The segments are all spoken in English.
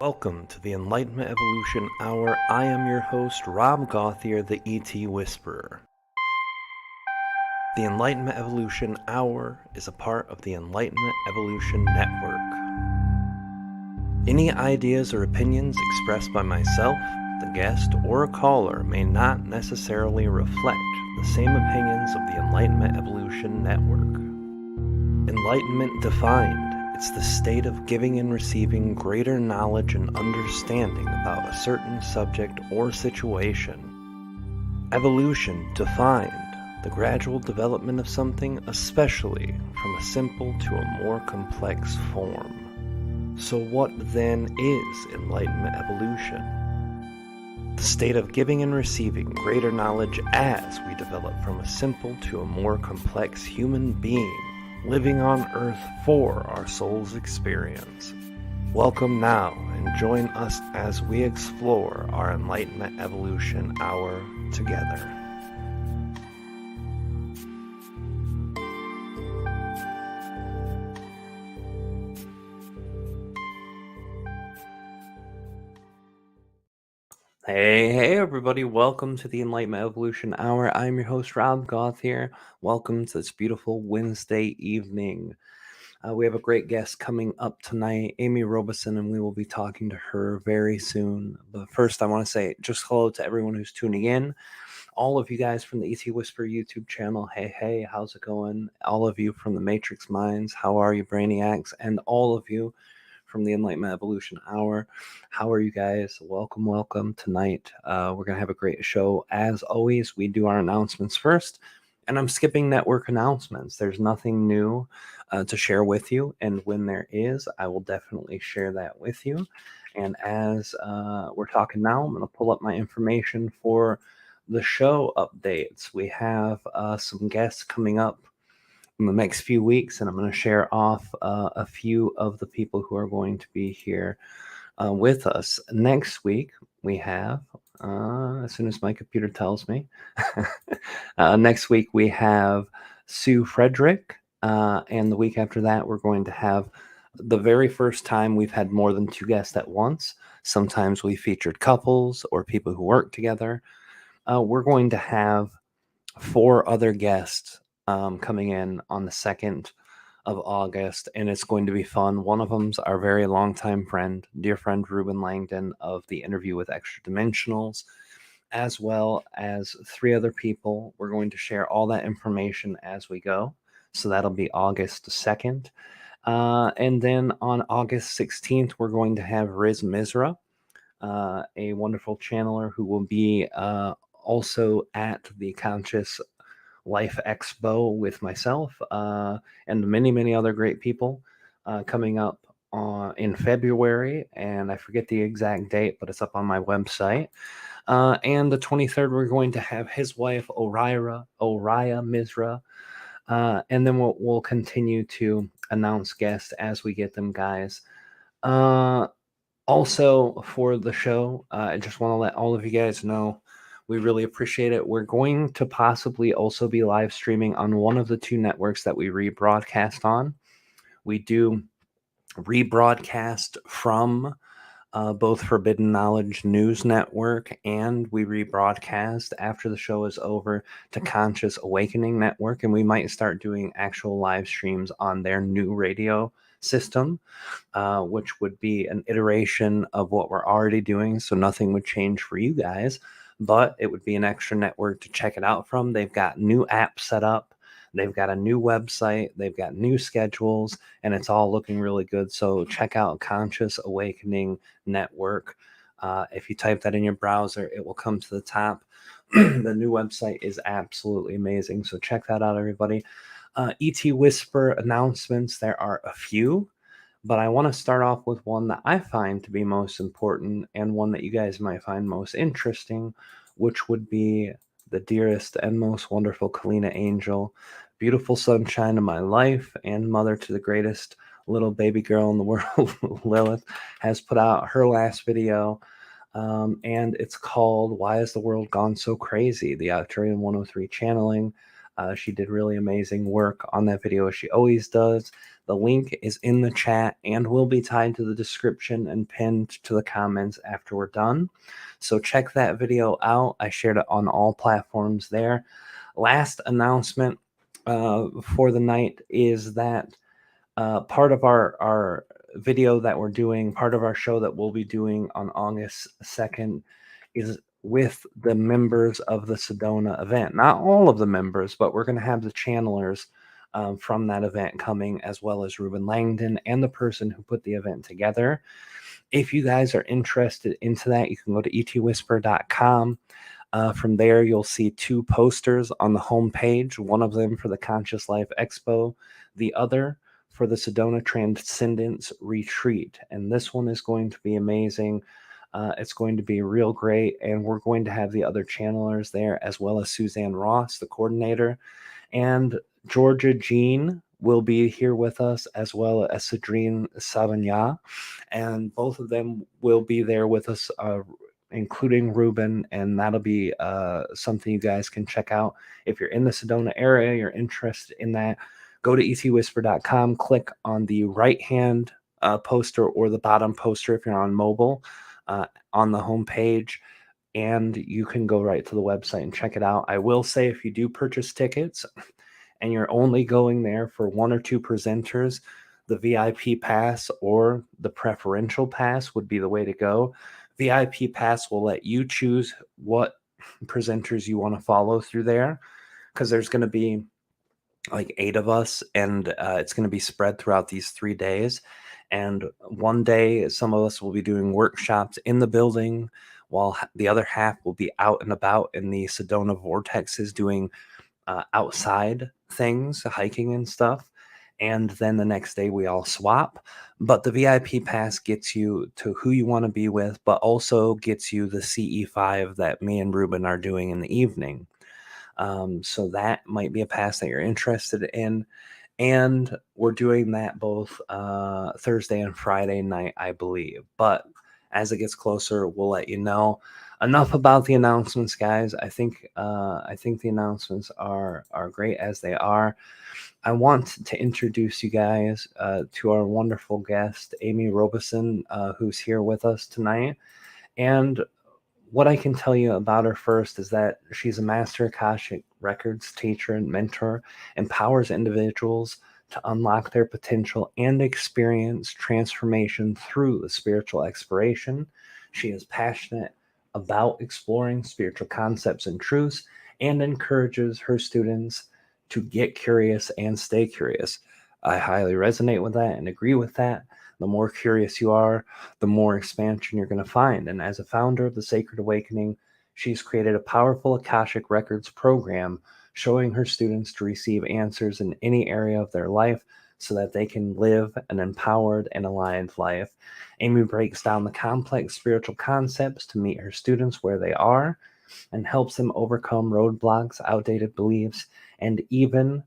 Welcome to the Enlightenment Evolution Hour. I am your host, Gauthier the ET Whisperer. The Enlightenment Evolution Hour is a part of the Enlightenment Evolution Network. Any ideas or opinions expressed by myself, the guest, or a caller may not necessarily reflect the same opinions of the Enlightenment Evolution Network. Enlightenment defined. It's the state of giving and receiving greater knowledge and understanding about a certain subject or situation. Evolution defined. The gradual development of something, especially from a simple to a more complex form. So what then is Enlightenment Evolution? The state of giving and receiving greater knowledge as we develop from a simple to a more complex human being, living on Earth for our soul's experience. Welcome now and join us as we explore our Enlightenment Evolution Hour together. Hey everybody, welcome to the Enlightenment Evolution Hour. I'm your host Rob Gauthier. Welcome to this beautiful Wednesday evening. We have a great guest coming up tonight, Amy Robeson, and we will be talking to her very soon. But first I want to say just hello to everyone who's tuning in. All of you guys from the ET Whisperer YouTube channel, hey, how's it going? All of you from the Matrix Minds, how are you, Brainiacs? And all of you from the Enlightenment Evolution Hour. How are you guys? Welcome tonight. We're going to have a great show. As always, we do our announcements first, and I'm skipping network announcements. There's nothing new to share with you, and when there is, I will definitely share that with you. And as we're talking now, I'm going to pull up my information for the show updates. We have some guests coming up in the next few weeks, and I'm going to share off a few of the people who are going to be here with us. Next week, we have, as soon as my computer tells me, next week we have Sue Frederick, and the week after that, we're going to have the very first time we've had more than two guests at once. Sometimes we featured couples or people who work together. We're going to have 4 other guests coming in on the 2nd of August, and it's going to be fun. One of them's our very longtime friend, dear friend Ruben Langdon of the interview with Extra Dimensionals, as well as 3 other people. We're going to share all that information as we go. So that'll be August 2nd. And then on August 16th, we're going to have Riz Mizra, a wonderful channeler who will be also at the Conscious Life Expo with myself and many other great people coming up in February, and I forget the exact date, but it's up on my website. And the 23rd, we're going to have his wife Oraya Mizra, and then we'll continue to announce guests as we get them, guys. Also for the show, I just want to let all of you guys know we really appreciate it. We're going to possibly also be live streaming on one of the 2 networks that we rebroadcast on. We do rebroadcast from both Forbidden Knowledge News Network, and we rebroadcast after the show is over to Conscious Awakening Network, and we might start doing actual live streams on their new radio system, which would be an iteration of what we're already doing, so nothing would change for you guys. But it would be an extra network to check it out from. They've got new apps set up. They've got a new website. They've got new schedules, and it's all looking really good. So check out Conscious Awakening Network. If you type that in your browser, it will come to the top. The new website is absolutely amazing. So check that out, everybody. ET Whisper announcements. There are a few, but I want to start off with one that I find to be most important and one that you guys might find most interesting, which would be the dearest and most wonderful Kalina Angel, beautiful sunshine of my life and mother to the greatest little baby girl in the world, Lilith, has put out her last video, and it's called Why Has the World Gone So Crazy? The Arcturian 103 channeling. She did really amazing work on that video, as she always does. The link is in the chat and will be tied to the description and pinned to the comments after we're done. So check that video out. I shared it on all platforms there. Last announcement for the night is that part of our video that we're doing, part of our show that we'll be doing on August 2nd is with the members of the Sedona event. Not all of the members, but we're going to have the channelers from that event coming, as well as Ruben Langdon and the person who put the event together. If you guys are interested into that, you can go to etwhisper.com. From there, you'll see 2 posters on the homepage, one of them for the Conscious Life Expo, the other for the Sedona Transcendence Retreat. And this one is going to be amazing. It's going to be real great. And we're going to have the other channelers there, as well as Suzanne Ross, the coordinator. And Georgia Jean will be here with us, as well as Cedrine Savagna. And both of them will be there with us, including Ruben, and that'll be something you guys can check out. If you're in the Sedona area, you're interested in that, go to etwhisper.com, click on the right-hand poster or the bottom poster if you're on mobile on the homepage, and you can go right to the website and check it out. I will say, if you do purchase tickets and you're only going there for 1 or 2 presenters, the VIP pass or the preferential pass would be the way to go. VIP pass will let you choose what presenters you want to follow through there, because there's going to be like 8 of us, and it's going to be spread throughout these 3 days. And one day, some of us will be doing workshops in the building, while the other half will be out and about in the Sedona vortexes doing outside things, hiking and stuff. And then the next day we all swap. But the VIP pass gets you to who you want to be with, but also gets you the CE5 that me and Ruben are doing in the evening. So that might be a pass that you're interested in. And we're doing that both Thursday and Friday night, I believe. But as it gets closer, we'll let you know. Enough about the announcements, guys. I think the announcements are great as they are. I want to introduce you guys to our wonderful guest, Amy Robeson, who's here with us tonight. And what I can tell you about her first is that she's a master Akashic Records teacher and mentor, empowers individuals to unlock their potential and experience transformation through the spiritual exploration. She is passionate about exploring spiritual concepts and truths, and encourages her students to get curious and stay curious. I highly resonate with that and agree with that. The more curious you are, the more expansion you're going to find. And as a founder of the Sacred Awakening, she's created a powerful Akashic Records program showing her students to receive answers in any area of their life so that they can live an empowered and aligned life. Amy breaks down the complex spiritual concepts to meet her students where they are and helps them overcome roadblocks, outdated beliefs, and even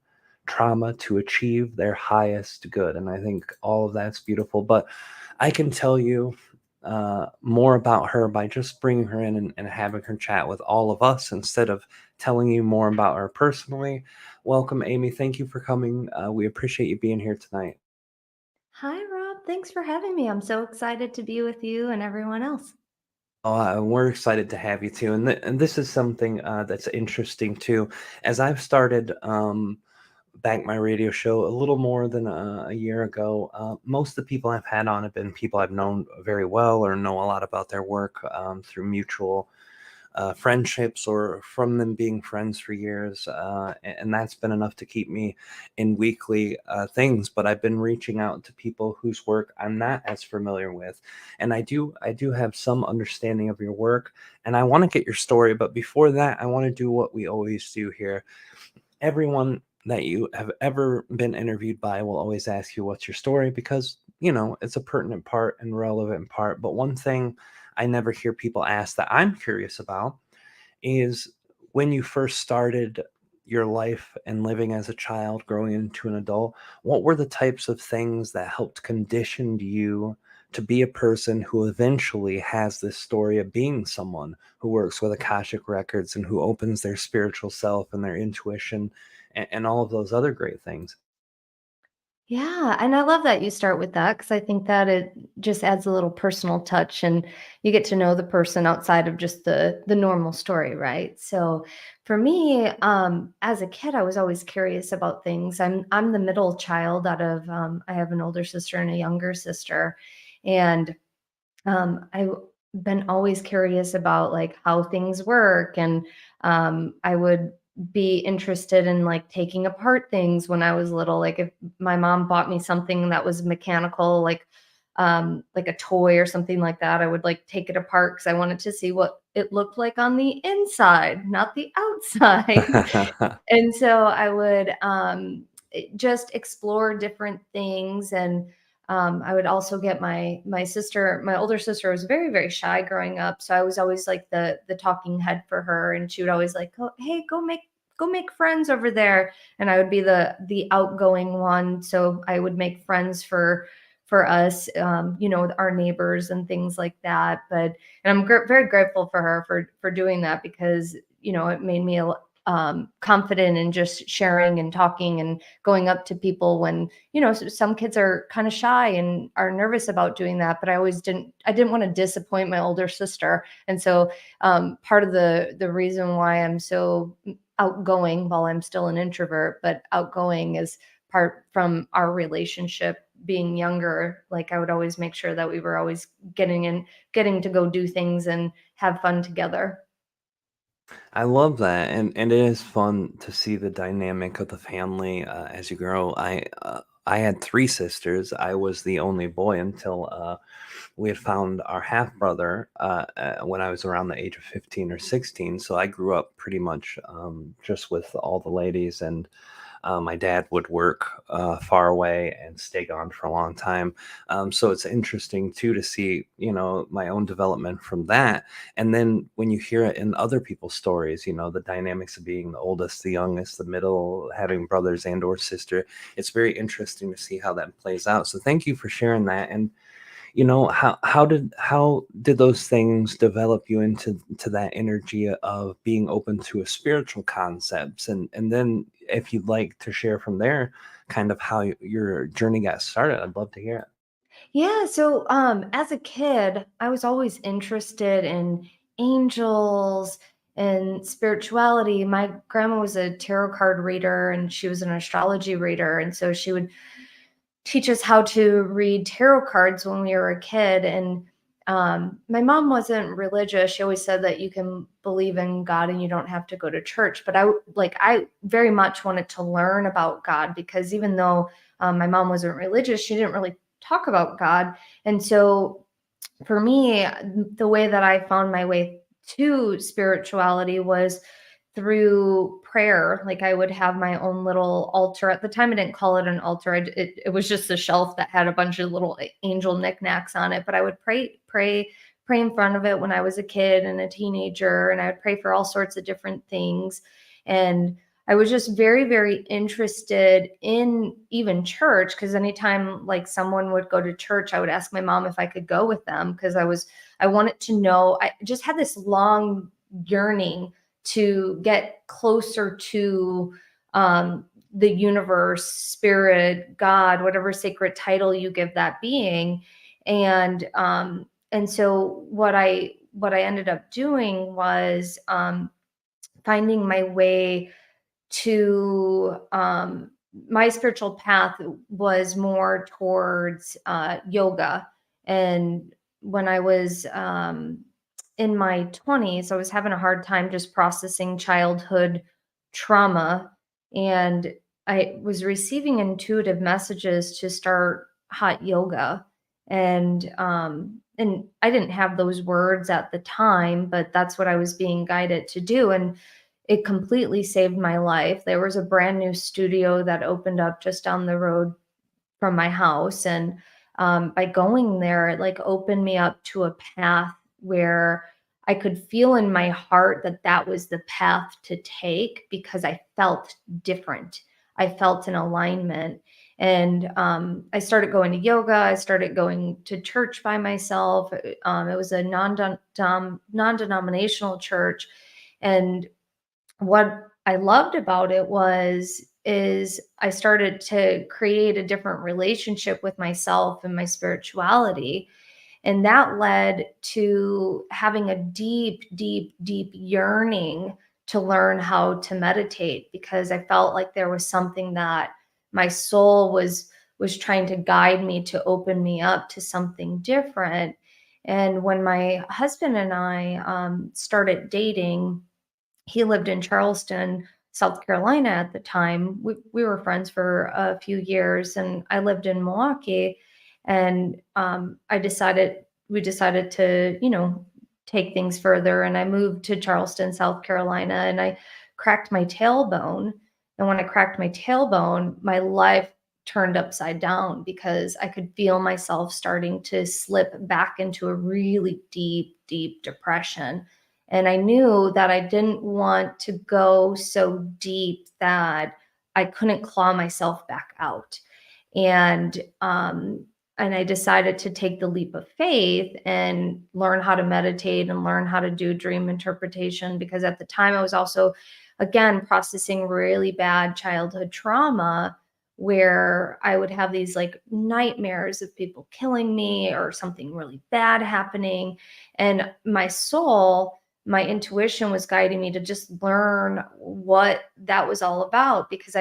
trauma to achieve their highest good. And I think all of that's beautiful. But I can tell you more about her by just bringing her in and having her chat with all of us instead of telling you more about her personally. Welcome, Amy. Thank you for coming. We appreciate you being here tonight. Hi, Rob. Thanks for having me. I'm so excited to be with you and everyone else. We're excited to have you too. And this is something that's interesting too. As I've started back my radio show a little more than a year ago, most of the people I've had on have been people I've known very well or know a lot about their work through mutual friendships or from them being friends for years. And that's been enough to keep me in weekly things. But I've been reaching out to people whose work I'm not as familiar with. And I do have some understanding of your work, and I want to get your story. But before that, I want to do what we always do here. Everyone that you have ever been interviewed by will always ask you what's your story, because it's a pertinent part and relevant part. But one thing I never hear people ask that I'm curious about is, when you first started your life and living as a child growing into an adult, what were the types of things that helped condition you to be a person who eventually has this story of being someone who works with Akashic Records and who opens their spiritual self and their intuition and all of those other great things. Yeah, and I love that you start with that because I think that it just adds a little personal touch and you get to know the person outside of just the normal story, right? So for me, as a kid, I was always curious about things. I'm the middle child out of I have an older sister and a younger sister, and I've been always curious about like how things work, and I would be interested in like taking apart things when I was little. Like if my mom bought me something that was mechanical, like a toy or something like that, I would like take it apart because I wanted to see what it looked like on the inside, not the outside. And so I would just explore different things, and I would also get my sister. My older sister was very very shy growing up, so I was always like the talking head for her, and she would always like, "Oh, hey, go make friends over there," and I would be the outgoing one. So I would make friends for us, with our neighbors and things like that. And I'm very grateful for her for doing that because it made me confident in just sharing and talking and going up to people when some kids are kind of shy and are nervous about doing that, but I didn't want to disappoint my older sister. And so part of the reason why I'm so outgoing, while I'm still an introvert, but outgoing, is part from our relationship being younger. Like I would always make sure that we were always getting to go do things and have fun together. I love that, and it is fun to see the dynamic of the family as you grow. I had three sisters. I was the only boy until we had found our half brother when I was around the age of 15 or 16. So I grew up pretty much just with all the ladies, and my dad would work far away and stay gone for a long time. So it's interesting too to see, my own development from that. And then when you hear it in other people's stories, the dynamics of being the oldest, the youngest, the middle, having brothers and or sister, it's very interesting to see how that plays out. So thank you for sharing that. And how did those things develop you into that energy of being open to a spiritual concepts, and then if you'd like to share from there kind of how your journey got started, I'd love to hear it. Yeah, so as a kid, I was always interested in angels and spirituality. My grandma was a tarot card reader and she was an astrology reader, and so she would teach us how to read tarot cards when we were a kid. And my mom wasn't religious. She always said that you can believe in God and you don't have to go to church. But I very much wanted to learn about God because even though my mom wasn't religious, she didn't really talk about God. And so for me, the way that I found my way to spirituality was through prayer. Like I would have my own little altar. At the time, I didn't call it an altar. It was just a shelf that had a bunch of little angel knickknacks on it. But I would pray in front of it when I was a kid and a teenager, and I would pray for all sorts of different things. And I was just very, very interested in even church because anytime like someone would go to church, I would ask my mom if I could go with them because I wanted to know. I just had this long yearning to get closer to the universe, spirit, God, whatever sacred title you give that being. And so what I ended up doing was finding my way to my spiritual path was more towards yoga. And when I was in my 20s, I was having a hard time just processing childhood trauma. And I was receiving intuitive messages to start hot yoga. And I didn't have those words at the time, but that's what I was being guided to do. And it completely saved my life. There was a brand new studio that opened up just down the road from my house, and by going there, it like opened me up to a path where I could feel in my heart that that was the path to take because I felt different. I felt in alignment. And I started going to yoga. I started going to church by myself. It was a non-denominational church. And what I loved about it is I started to create a different relationship with myself and my spirituality. And that led to having a deep, deep, deep yearning to learn how to meditate, because I felt like there was something that my soul was trying to guide me to open me up to something different. And when my husband and I started dating, he lived in Charleston, South Carolina at the time. We were friends for a few years, and I lived in Milwaukee. And we decided to, take things further. And I moved to Charleston, South Carolina, and I cracked my tailbone. And when I cracked my tailbone, my life turned upside down, because I could feel myself starting to slip back into a really deep, deep depression. And I knew that I didn't want to go so deep that I couldn't claw myself back out. And I decided to take the leap of faith and learn how to meditate and learn how to do dream interpretation, because at the time I was also, again, processing really bad childhood trauma, where I would have these like nightmares of people killing me or something really bad happening. And my intuition was guiding me to just learn what that was all about, because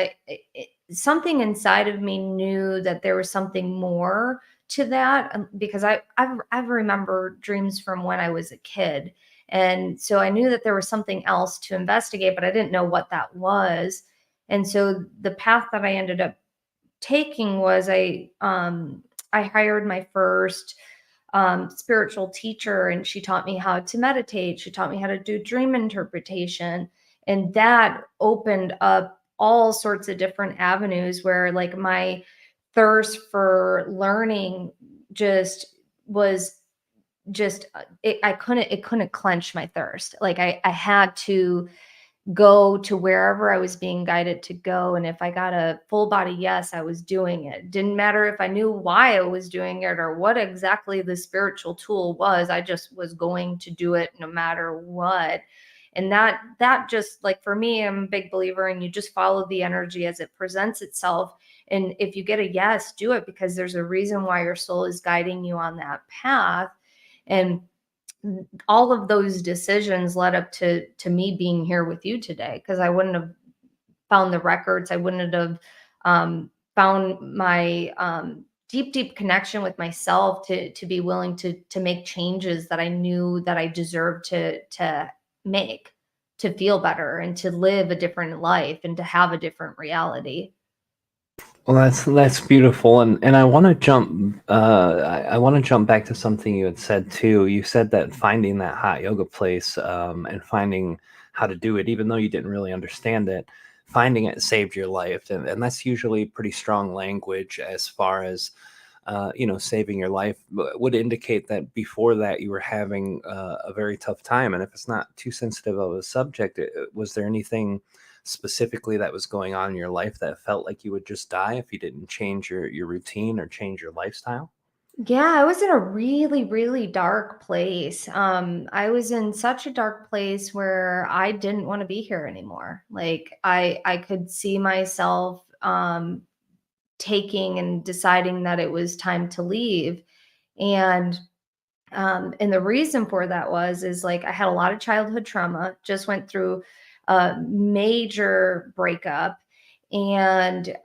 something inside of me knew that there was something more to that, because I remember dreams from when I was a kid. And so I knew that there was something else to investigate, but I didn't know what that was. And so the path that I ended up taking was I hired my first spiritual teacher, and she taught me how to meditate. She taught me how to do dream interpretation. And that opened up all sorts of different avenues where, like, my thirst for learning just was just it couldn't quench my thirst. Like, I had to go to wherever I was being guided to go. And if I got a full body yes, I was doing it. Didn't matter if I knew why I was doing it or what exactly the spiritual tool was. I just was going to do it no matter what. And that just, like, for me, I'm a big believer in, you just follow the energy as it presents itself. And if you get a yes, do it, because there's a reason why your soul is guiding you on that path. And all of those decisions led up to me being here with you today, because I wouldn't have found the records. I wouldn't have found my deep, deep connection with myself to be willing to make changes that I knew that I deserved to make, to feel better and to live a different life and to have a different reality. Well, that's beautiful, and I want to jump. I want to jump back to something you had said too. You said that finding that hot yoga place, and finding how to do it, even though you didn't really understand it, finding it saved your life, and that's usually pretty strong language as far as saving your life. Would indicate that before that you were having a very tough time. And if it's not too sensitive of a subject, was there anything specifically that was going on in your life that felt like you would just die if you didn't change your routine or change your lifestyle? Yeah, I was in a really, really dark place. I was in such a dark place where I didn't want to be here anymore. Like, I could see myself taking and deciding that it was time to leave. And the reason for that is like, I had a lot of childhood trauma, just went through a major breakup. And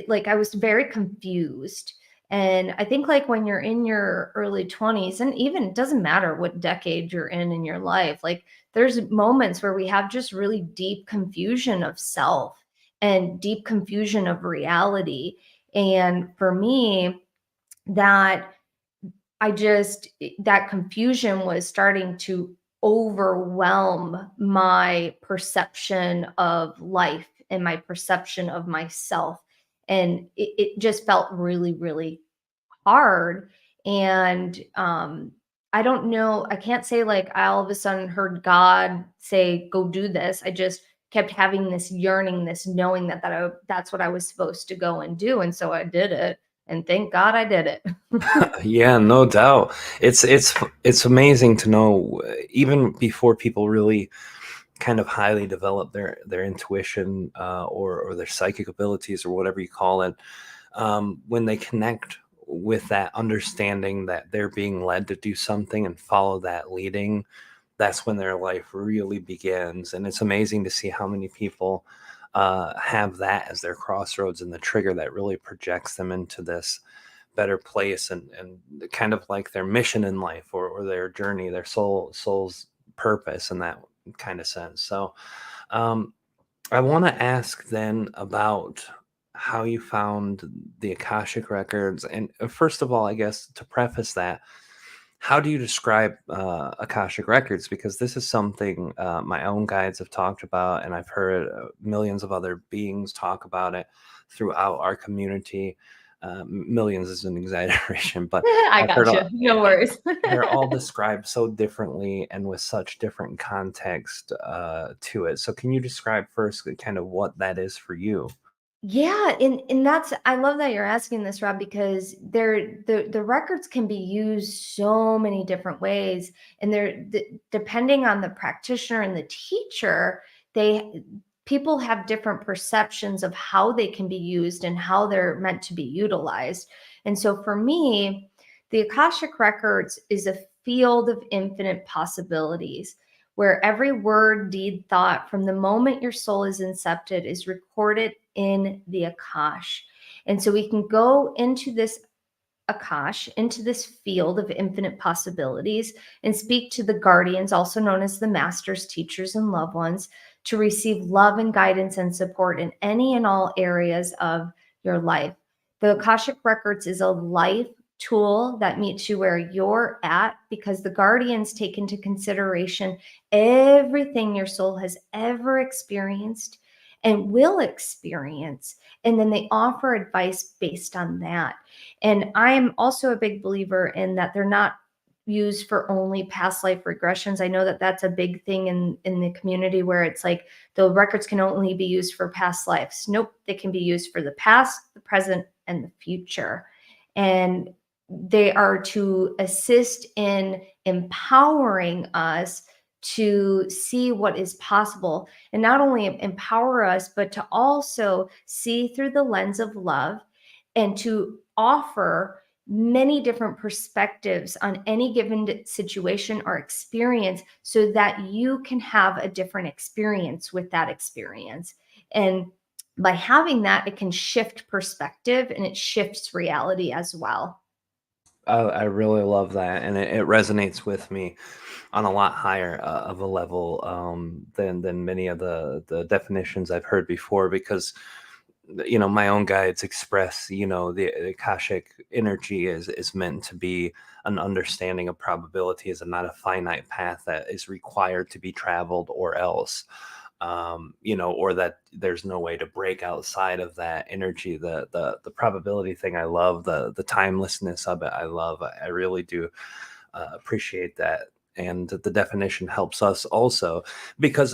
like, I was very confused. And I think, like, when you're in your early 20s, and even it doesn't matter what decade you're in your life, like, there's moments where we have just really deep confusion of self and deep confusion of reality. And for me, that that confusion was starting to overwhelm my perception of life and my perception of myself. And it just felt really, really hard. And I don't know, I can't say like I all of a sudden heard God say, go do this. I just kept having this yearning, this knowing that that's what I was supposed to go and do. And so I did it. And thank God I did it. Yeah, no doubt. It's amazing to know, even before people really kind of highly develop their intuition, or their psychic abilities, or whatever you call it, when they connect with that understanding that they're being led to do something and follow that leading, that's when their life really begins. And it's amazing to see how many people have that as their crossroads and the trigger that really projects them into this better place, and kind of like their mission in life, or their journey, their soul's purpose in that kind of sense. So um, I want to ask then about how you found the Akashic Records. And first of all, I guess to preface that, how do you describe Akashic Records? Because this is something my own guides have talked about, and I've heard millions of other beings talk about it throughout our community. Millions is an exaggeration, but I I've heard gotcha. No worries. they're all described so differently and with such different context to it. So can you describe first kind of what that is for you? Yeah, and that's, I love that you're asking this, Rob, because the records can be used so many different ways, and depending on the practitioner and the teacher, they people have different perceptions of how they can be used and how they're meant to be utilized. And so for me, the Akashic Records is a field of infinite possibilities where every word, deed, thought from the moment your soul is incepted is recorded in the Akash. And so we can go into this Akash, into this field of infinite possibilities, and speak to the guardians, also known as the masters, teachers, and loved ones, to receive love and guidance and support in any and all areas of your life. The Akashic Records is a life tool that meets you where you're at, because the guardians take into consideration everything your soul has ever experienced and will experience. And then they offer advice based on that. And I am also a big believer in that they're not used for only past life regressions. I know that that's a big thing in the community, where it's like the records can only be used for past lives. Nope, they can be used for the past, the present, and the future. And they are to assist in empowering us to see what is possible, and not only empower us, but to also see through the lens of love, and to offer many different perspectives on any given situation or experience, so that you can have a different experience with that experience. And by having that, it can shift perspective and it shifts reality as well. I really love that, and it resonates with me on a lot higher of a level than many of the definitions I've heard before. Because my own guides express, the Akashic energy is meant to be an understanding of probabilities, and not a finite path that is required to be traveled, or else, or that there's no way to break outside of that energy. The probability thing, I love the timelessness of it. I love, I really do appreciate that. And the definition helps us also, because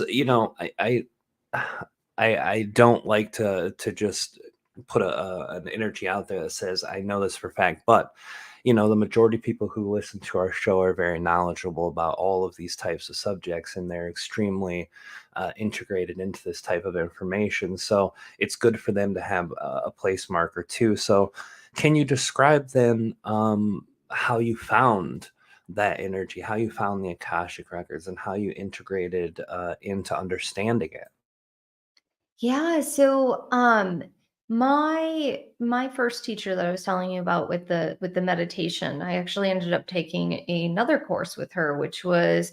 I don't like to just put an energy out there that says I know this for a fact. But the majority of people who listen to our show are very knowledgeable about all of these types of subjects, and they're extremely integrated into this type of information. So it's good for them to have a place marker too. So can you describe then how you found that energy, how you found the Akashic Records, and how you integrated into understanding it? Yeah, so my first teacher that I was telling you about with the meditation, I actually ended up taking another course with her, which was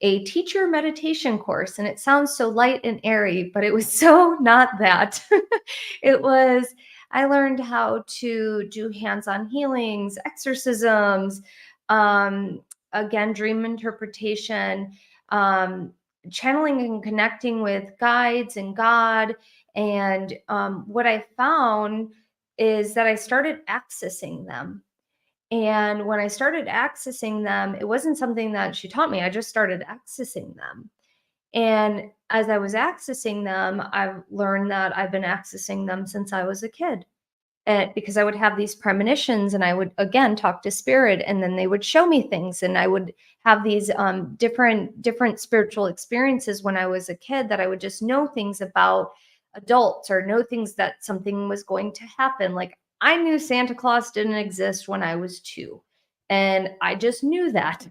a teacher meditation course. And it sounds so light and airy, but it was so not that. It was, I learned how to do hands-on healings, exorcisms, um, again, dream interpretation, um, channeling and connecting with guides and God. And what I found is that I started accessing them. And when I started accessing them, it wasn't something that she taught me. I just started accessing them. And as I was accessing them, I've learned that I've been accessing them since I was a kid. And because I would have these premonitions and I would again talk to spirit and then they would show me things and I would have these different spiritual experiences when I was a kid that I would just know things about adults or know things that something was going to happen. Like I knew Santa Claus didn't exist when I was 2 and I just knew that.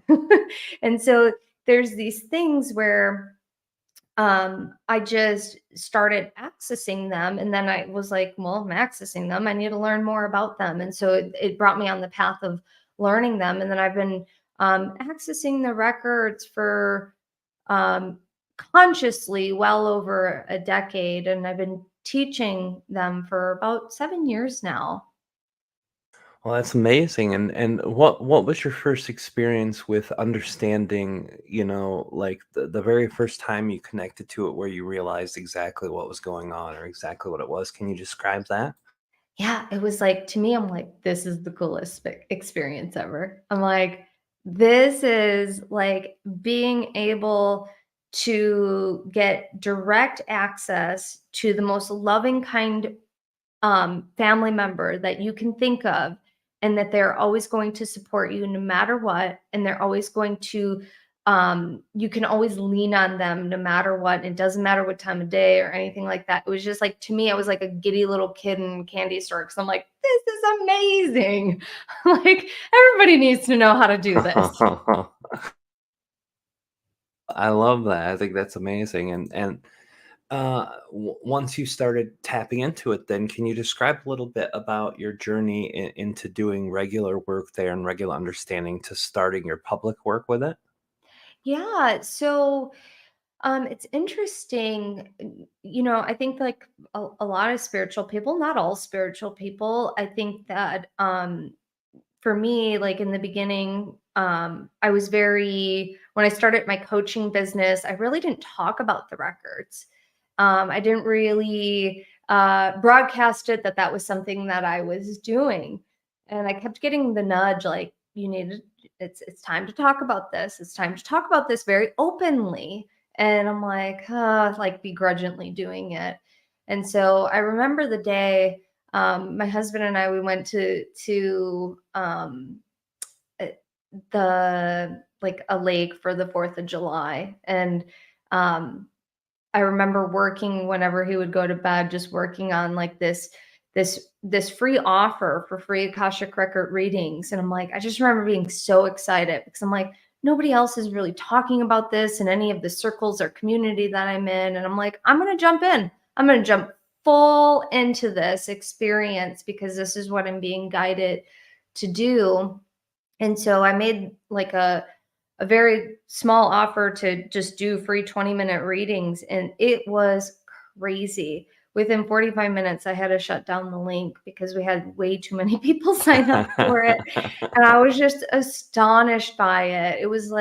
And so there's these things where I just started accessing them. And then I was like, well, I'm accessing them. I need to learn more about them. And so it brought me on the path of learning them. And then I've been accessing the records for um, consciously well over a decade. And I've been teaching them for about 7 years now. Well, that's amazing. And what was your first experience with understanding, like the very first time you connected to it where you realized exactly what was going on or exactly what it was? Can you describe that? Yeah, it was like to me, I'm like, this is the coolest experience ever. I'm like, this is like being able to get direct access to the most loving, kind family member that you can think of, and that they're always going to support you no matter what, and they're always going to you can always lean on them no matter what. It doesn't matter what time of day or anything like that. It was just like to me, I was like a giddy little kid in a candy store because I'm like, this is amazing. Like everybody needs to know how to do this. I love that. I think that's amazing. Once you started tapping into it, then can you describe a little bit about your journey into doing regular work there and regular understanding to starting your public work with it? Yeah. So it's interesting. I think like a lot of spiritual people, not all spiritual people, I think that for me, like in the beginning, I was when I started my coaching business, I really didn't talk about the records. I didn't really broadcast it that that was something that I was doing. And I kept getting the nudge, like, you need to, it's time to talk about this. It's time to talk about this very openly. And I'm like begrudgingly doing it. And so I remember the day my husband and I we went to uh, the like a lake for the 4th of July. And um I remember working whenever he would go to bed, just working on like this free offer for free Akashic record readings. And I'm like, I just remember being so excited because I'm like, nobody else is really talking about this in any of the circles or community that I'm in. And I'm like, I'm gonna jump in. I'm gonna jump full into this experience because this is what I'm being guided to do. And so I made like a very small offer to just do free 20-minute readings, and it was crazy. Within 45 minutes, I had to shut down the link because we had way too many people sign up for it. And I was just astonished by it. It was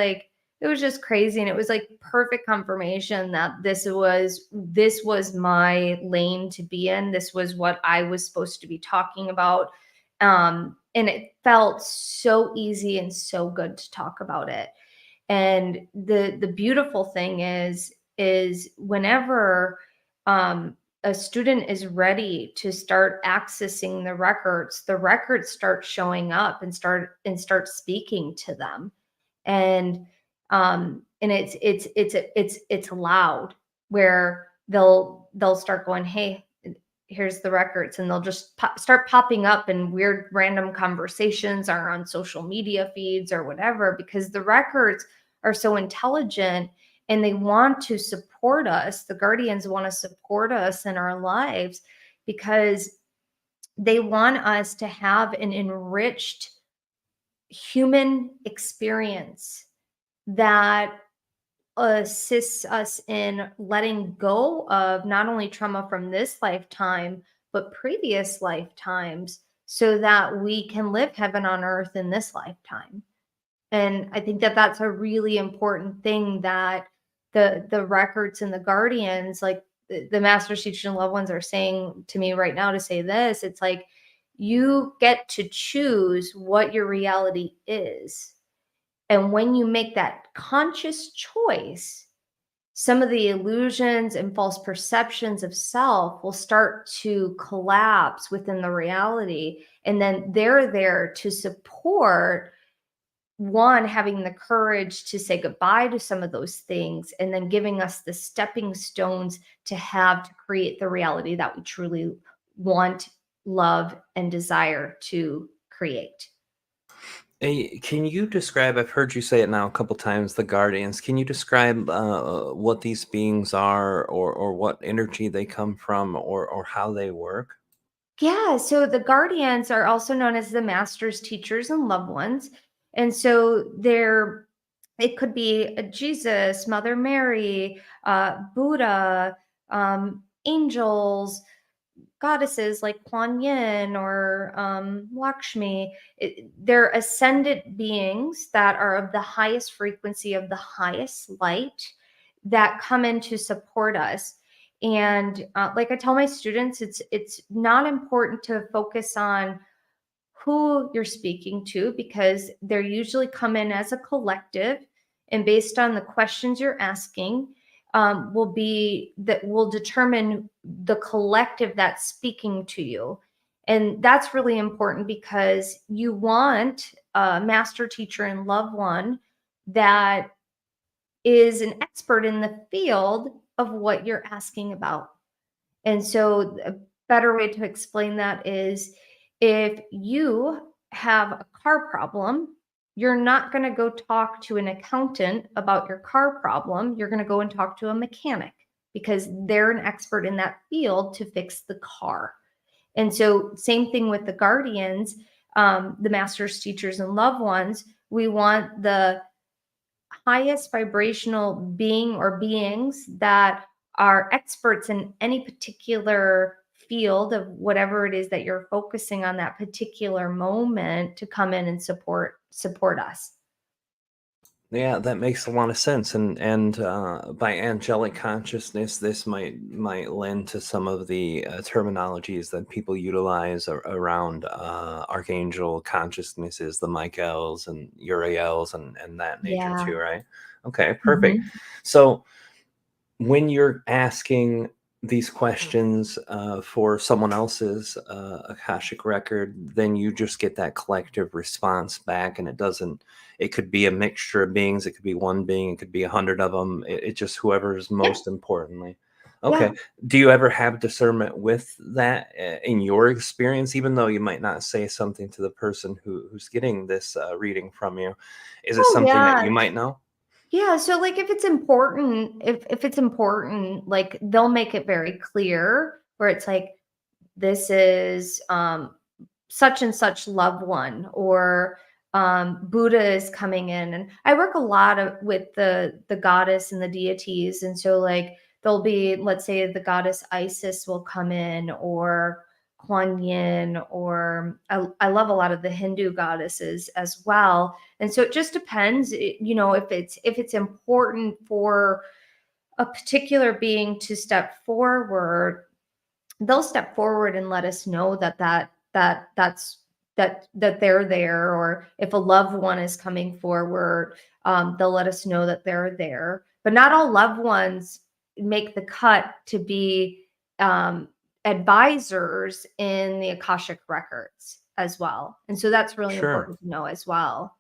just crazy. And it was like perfect confirmation that this was my lane to be in. This was what I was supposed to be talking about. And it felt so easy and so good to talk about it. And the beautiful thing is whenever a student is ready to start accessing the records start showing up and start speaking to them. And it's loud where they'll start going, hey, here's the records, and they'll just start popping up in weird random conversations or on social media feeds or whatever, because the records are so intelligent and they want to support us. The guardians want to support us in our lives because they want us to have an enriched human experience that assists us in letting go of not only trauma from this lifetime, but previous lifetimes, so that we can live heaven on earth in this lifetime. And I think that that's a really important thing that the records and the guardians, like the masters, teachers, and loved ones are saying to me right now to say this. It's like you get to choose what your reality is. And when you make that conscious choice, some of the illusions and false perceptions of self will start to collapse within the reality. And then they're there to support one, having the courage to say goodbye to some of those things, and then giving us the stepping stones to have to create the reality that we truly want, love, and desire to create. Hey, can you describe, I've heard you say it now a couple times, the Guardians. Can you describe what these beings are, or what energy they come from, or how they work? Yeah, so the guardians are also known as the masters, teachers, and loved ones. And so they're it could be a Jesus, Mother Mary, Buddha, angels, goddesses like Kuan Yin or Lakshmi. They're ascendant beings that are of the highest frequency, of the highest light, that come in to support us. And like I tell my students, it's not important to focus on who you're speaking to, because they're usually come in as a collective, and based on the questions you're asking, will determine the collective that's speaking to you. And that's really important, because you want a master teacher and loved one that is an expert in the field of what you're asking about. And so a better way to explain that is, if you have a car problem, you're not going to go talk to an accountant about your car problem. You're going to go and talk to a mechanic, because they're an expert in that field to fix the car. And so, same thing with the guardians, the masters, teachers, and loved ones. We want the highest vibrational being or beings that are experts in any particular field of whatever it is that you're focusing on that particular moment, to come in and support us. Yeah, that makes a lot of sense. And by angelic consciousness, this might lend to some of the terminologies that people utilize around archangel consciousnesses, the Michaels and Uriels, and that nature Yeah. too, right? Okay, perfect. Mhm. So when you're asking these questions for someone else's Akashic record, then you just get that collective response back, and it could be a mixture of beings, it could be one being, it could be 100 of them. It just whoever's Yeah. most importantly. Yeah. Okay. Do you ever have discernment with that in your experience, even though you might not say something to the person who's getting this reading from you? Is it Oh, something that yeah. you might know? Yeah, so, like, if it's important, if it's important, like, they'll make it very clear, where it's like, this is such and such loved one, or Buddha is coming in. And I work a lot with the goddess and the deities. And so, like, there'll be, let's say, the goddess Isis will come in, or Kuan Yin, or I love a lot of the Hindu goddesses as well. And so it just depends, if it's important for a particular being to step forward, they'll step forward and let us know that they're there. Or if a loved one is coming forward, they'll let us know that they're there. But not all loved ones make the cut to be advisors in the Akashic records as well. And so that's really Sure. important to know as well.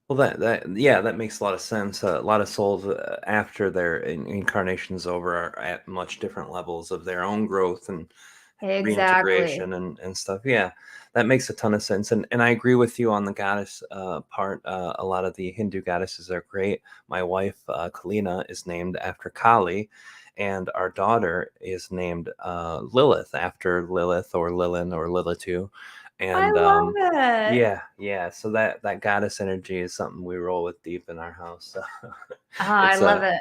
Well, that yeah, that makes a lot of sense. A lot of souls after their incarnation's over are at much different levels of their own growth and Exactly. reintegration and stuff. Yeah, that makes a ton of sense. And I agree with you on the goddess part. A lot of the Hindu goddesses are great. My wife, Kalina, is named after Kali, and our daughter is named Lilith after Lilith or Lilin or Lilitu. I And love it. yeah, yeah. So that goddess energy is something we roll with deep in our house. So Ah, I it's love a it.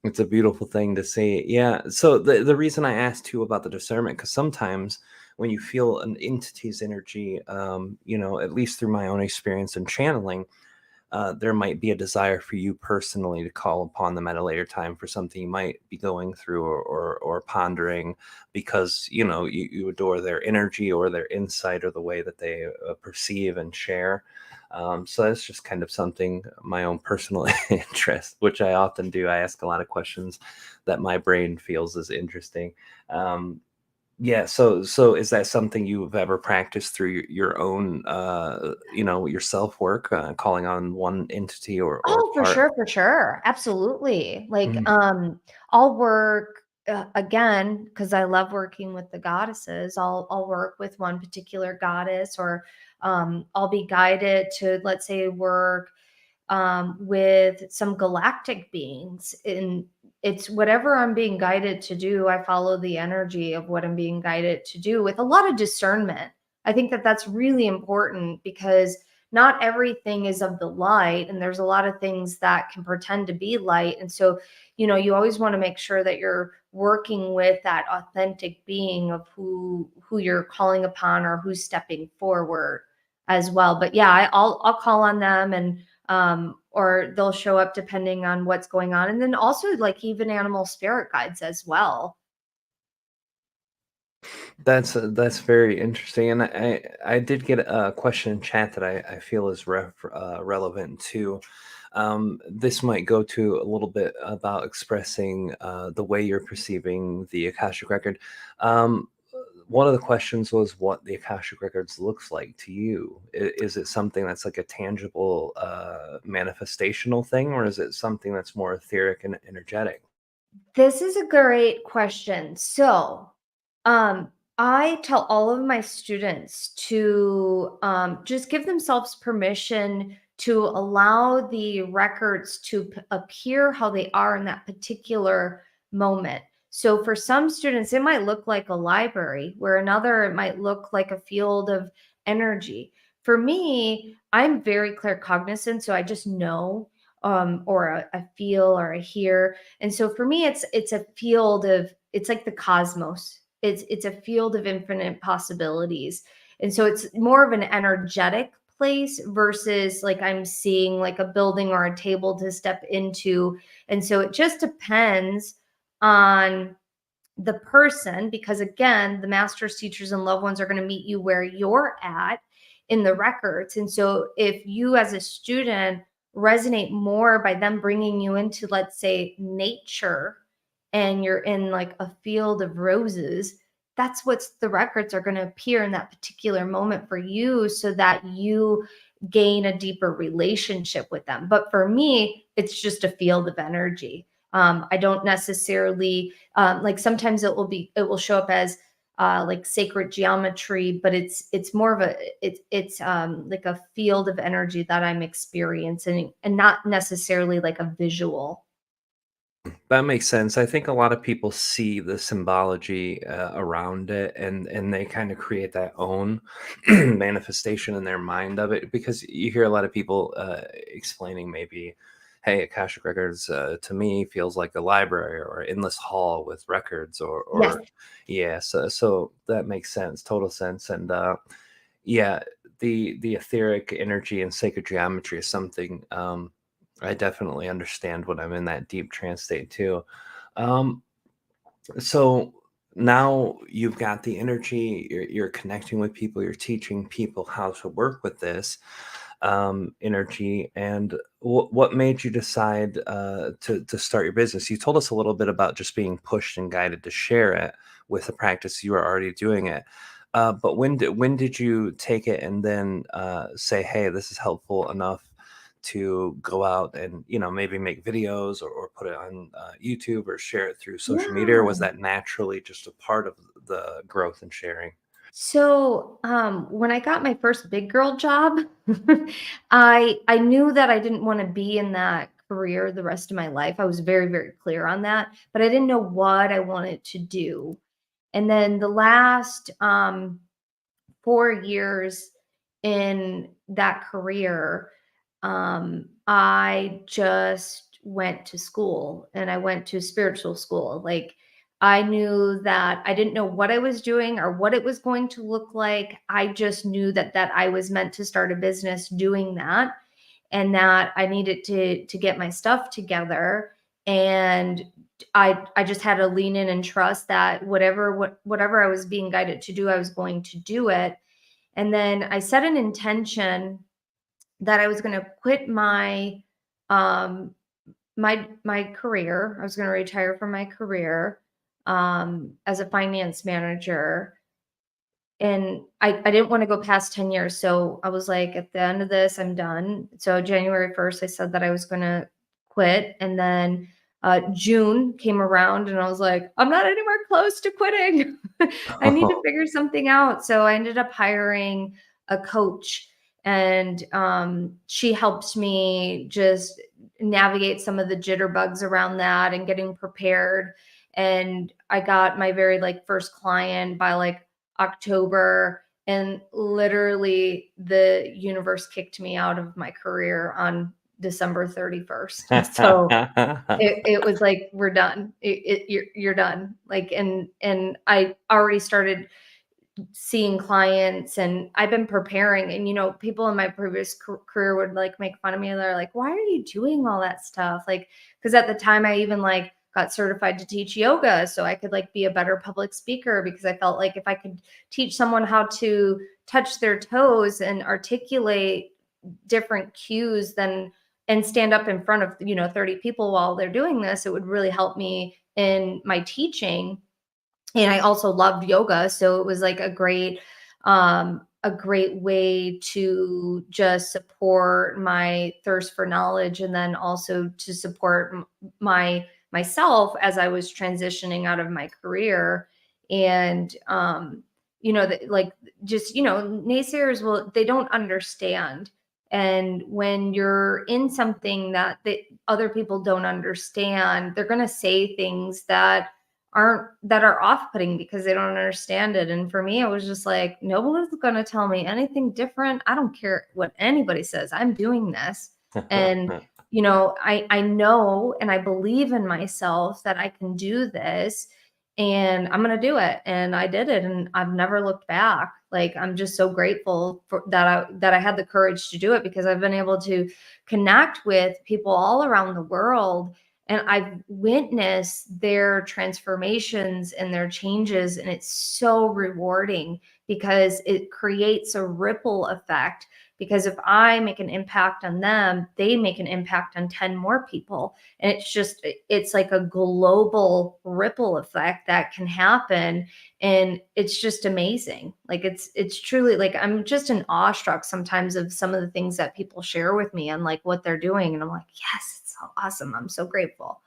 it's a beautiful thing to see. Yeah. So the reason I asked too about the discernment, because sometimes when you feel an entity's energy, at least through my own experience in channeling, there might be a desire for you personally to call upon them at a later time for something you might be going through, or pondering, because you adore their energy or their insight or the way that they perceive and share. So that's just kind of something, my own personal interest, which I often do. I ask a lot of questions that my brain feels is interesting. Um, yeah, so is that something you've ever practiced through your own, your self work, calling on one entity or Oh, part? for sure. Absolutely. Like, Mhm. I'll work again because I love working with the goddesses. I'll work with one particular goddess, or I'll be guided to, let's say, work with some galactic beings. And it's whatever I'm being guided to do. I follow the energy of what I'm being guided to do with a lot of discernment. I think that that's really important because not everything is of the light, and there's a lot of things that can pretend to be light. And so, you always want to make sure that you're working with that authentic being of who you're calling upon or who's stepping forward as well. But yeah, I'll call on them, and or they'll show up depending on what's going on. And then also, like, even animal spirit guides as well. That's very interesting, and I did get a question in chat that I feel is relevant too. This might go to a little bit about expressing the way you're perceiving the Akashic record. Um, One of the questions was what the Akashic records looks like to you. Is it something that's like a tangible manifestational thing, or is it something that's more etheric and energetic? This is a great question. So, I tell all of my students to just give themselves permission to allow the records to appear how they are in that particular moment. So, for some students, it might look like a library, where another, it might look like a field of energy. For me, I'm very claircognizant, so I just know, or I feel, or I hear. And so for me, it's a field of, it's like the cosmos. It's a field of infinite possibilities. And so it's more of an energetic place versus like I'm seeing like a building or a table to step into. And so it just depends on the person, because again, the masters, teachers, and loved ones are going to meet you where you're at in the records. And so if you as a student resonate more by them bringing you into, let's say, nature, and you're in like a field of roses, that's what's the records are going to appear in that particular moment for you, so that you gain a deeper relationship with them. But for me, it's just a field of energy. I don't necessarily, like, sometimes it will show up as like sacred geometry, but it's more of a, it's like a field of energy that I'm experiencing, and not necessarily like a visual. That makes sense. I think a lot of people see the symbology around it, and they kind of create that own manifestation in their mind of it, because you hear a lot of people explaining maybe, hey, Akashic Records to me feels like a library or endless hall with records, Yes. or yeah, so that makes sense, total sense. And yeah, the etheric energy and sacred geometry is something I definitely understand when I'm in that deep trance state too. Um, so now you've got the energy, you're connecting with people, you're teaching people how to work with this energy. And what made you decide to start your business? You told us a little bit about just being pushed and guided to share it with the practice you were already doing it. But when did you take it and then say, hey, this is helpful enough to go out and maybe make videos, or put it on YouTube or share it through social media, or was Yeah. that naturally just a part of the growth and sharing? So, when I got my first big girl job, I knew that I didn't want to be in that career the rest of my life. I was very, very clear on that, but I didn't know what I wanted to do. And then the last 4 years in that career, I just went to school, and I went to spiritual school. Like, I knew that I didn't know what I was doing or what it was going to look like. I just knew that I was meant to start a business doing that, and that I needed to get my stuff together. And I just had to lean in and trust that whatever I was being guided to do, I was going to do it. And then I set an intention that I was going to quit um, my career. I was going to retire from my career as a finance manager, and I didn't want to go past 10 years. So I was like, at the end of this, I'm done. So January 1st, I said that I was going to quit. And then June came around and I was like, I'm not anywhere close to quitting. I need to figure something out. So I ended up hiring a coach, and she helped me just navigate some of the jitterbugs around that and getting prepared. And I got my very like first client by like October, and literally the universe kicked me out of my career on December 31st. So it was like, we're done. You're done. Like, and I already started seeing clients, and I've been preparing. And people in my previous career would like make fun of me. They're like, why are you doing all that stuff? Like, because at the time I even like got certified to teach yoga so I could like be a better public speaker, because I felt like if I could teach someone how to touch their toes and articulate different cues, then and stand up in front of 30 people while they're doing this, it would really help me in my teaching. And I also loved yoga, so it was like a great way to just support my thirst for knowledge, and then also to support myself as I was transitioning out of my career. And like, just naysayers, they don't understand. And when you're in something that other people don't understand, they're going to say things that are off-putting because they don't understand it. And for me, it was just like, nobody's going to tell me anything different. I don't care what anybody says. I'm doing this. And I know, and I believe in myself that I can do this, and I'm going to do it. And I did it, and I've never looked back. Like, I'm just so grateful for that I had the courage to do it, because I've been able to connect with people all around the world, and I've witnessed their transformations and their changes. And it's so rewarding because it creates a ripple effect. Because if I make an impact on them, they make an impact on 10 more people. And it's like a global ripple effect that can happen. And it's just amazing. Like, it's truly like, I'm just in awestruck sometimes of some of the things that people share with me and like what they're doing. And I'm like, yes, it's so awesome. I'm so grateful.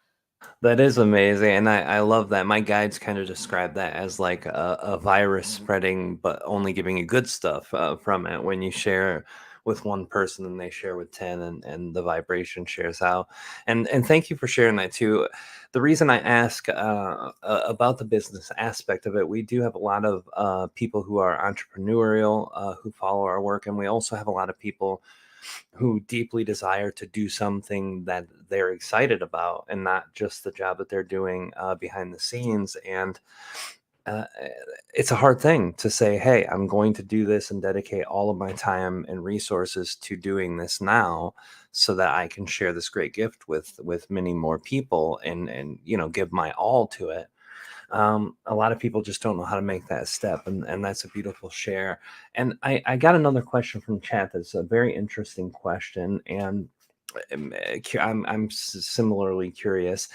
That is amazing, and I love that. My guides kind of describe that as like a virus spreading, but only giving you good stuff from it. When you share with one person and they share with 10, and the vibration shares out. And thank you for sharing that too. The reason I ask about the business aspect of it, we do have a lot of people who are entrepreneurial, who follow our work, and we also have a lot of people who deeply desire to do something that they're excited about, and not just the job that they're doing behind the scenes. And uh, it's a hard thing to say, hey, I'm going to do this and dedicate all of my time and resources to doing this now, so that I can share this great gift with many more people, and give my all to it. A lot of people just don't know how to make that step, and that's a beautiful share. And I got another question from chat that's a very interesting question, and I'm similarly curious.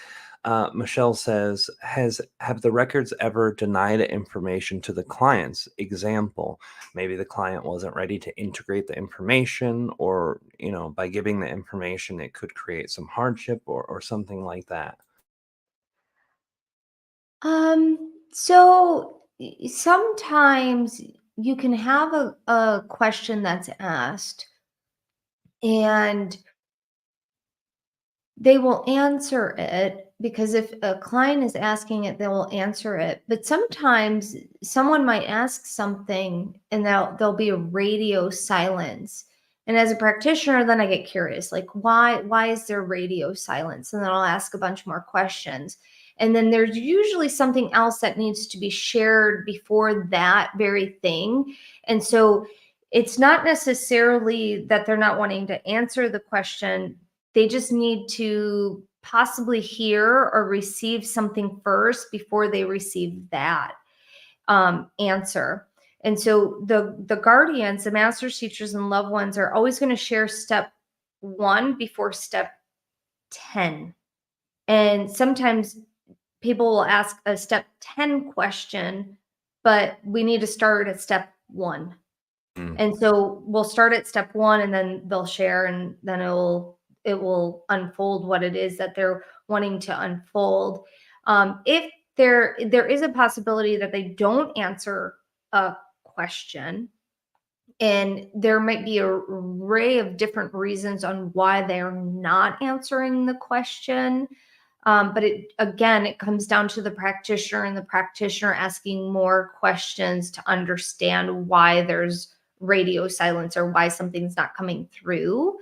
Michelle says, have the records ever denied information to the clients? Example, maybe the client wasn't ready to integrate the information, or by giving the information, it could create some hardship, or something like that. So sometimes you can have a question that's asked, and they will answer it, because if a client is asking it, they will answer it. But sometimes someone might ask something and there'll be a radio silence. And as a practitioner, then I get curious, like, why is there radio silence? And then I'll ask a bunch more questions. And then there's usually something else that needs to be shared before that very thing. And so it's not necessarily that they're not wanting to answer the question. They just need to possibly hear or receive something first before they receive that answer. And so the guardians, the masters, teachers, and loved ones are always going to share step 1 before step 10. And sometimes people will ask a step 10 question, but we need to start at step 1. And so we'll start at step 1, and then they'll share, and then it will unfold what it is that they're wanting to unfold. If there is a possibility that they don't answer a question, and there might be an array of different reasons on why they're not answering the question. But it comes down to the practitioner, and the practitioner asking more questions to understand why there's radio silence or why something's not coming through.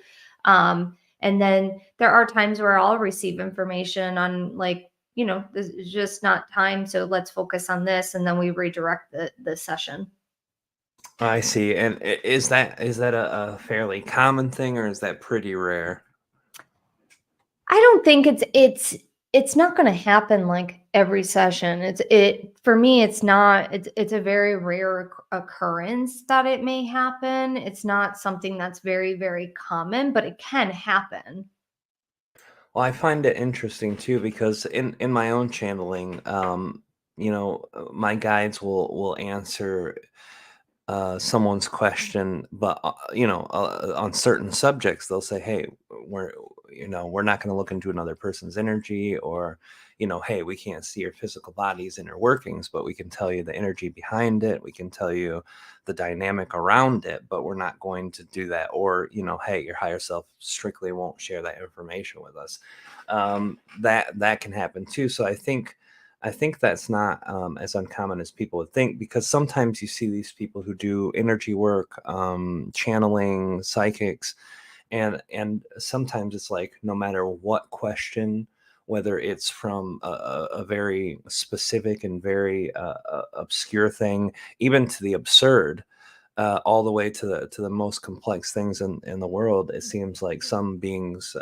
And then there are times where I'll receive information on, like, this is just not time, so let's focus on this, and then we redirect the session. I see. And is that a fairly common thing, or is that pretty rare? I don't think it's not going to happen like every session. For me, it's not. It's a very rare occurrence that it may happen. It's not something that's very, very common, but it can happen. Well, I find it interesting too, because in my own channeling, my guides will answer someone's question, but on certain subjects, they'll say, "Hey, we're not going to look into another person's energy," or, "Hey, we can't see your physical body's inner workings, but we can tell you the energy behind it. We can tell you the dynamic around it, but we're not going to do that." Or, "Hey, your higher self strictly won't share that information with us." That can happen too. So I think that's not as uncommon as people would think, because sometimes you see these people who do energy work, channeling, psychics, and sometimes it's like, no matter what question, whether it's from a very specific and very obscure thing, even to the absurd, all the way to the most complex things in the world, it seems like some beings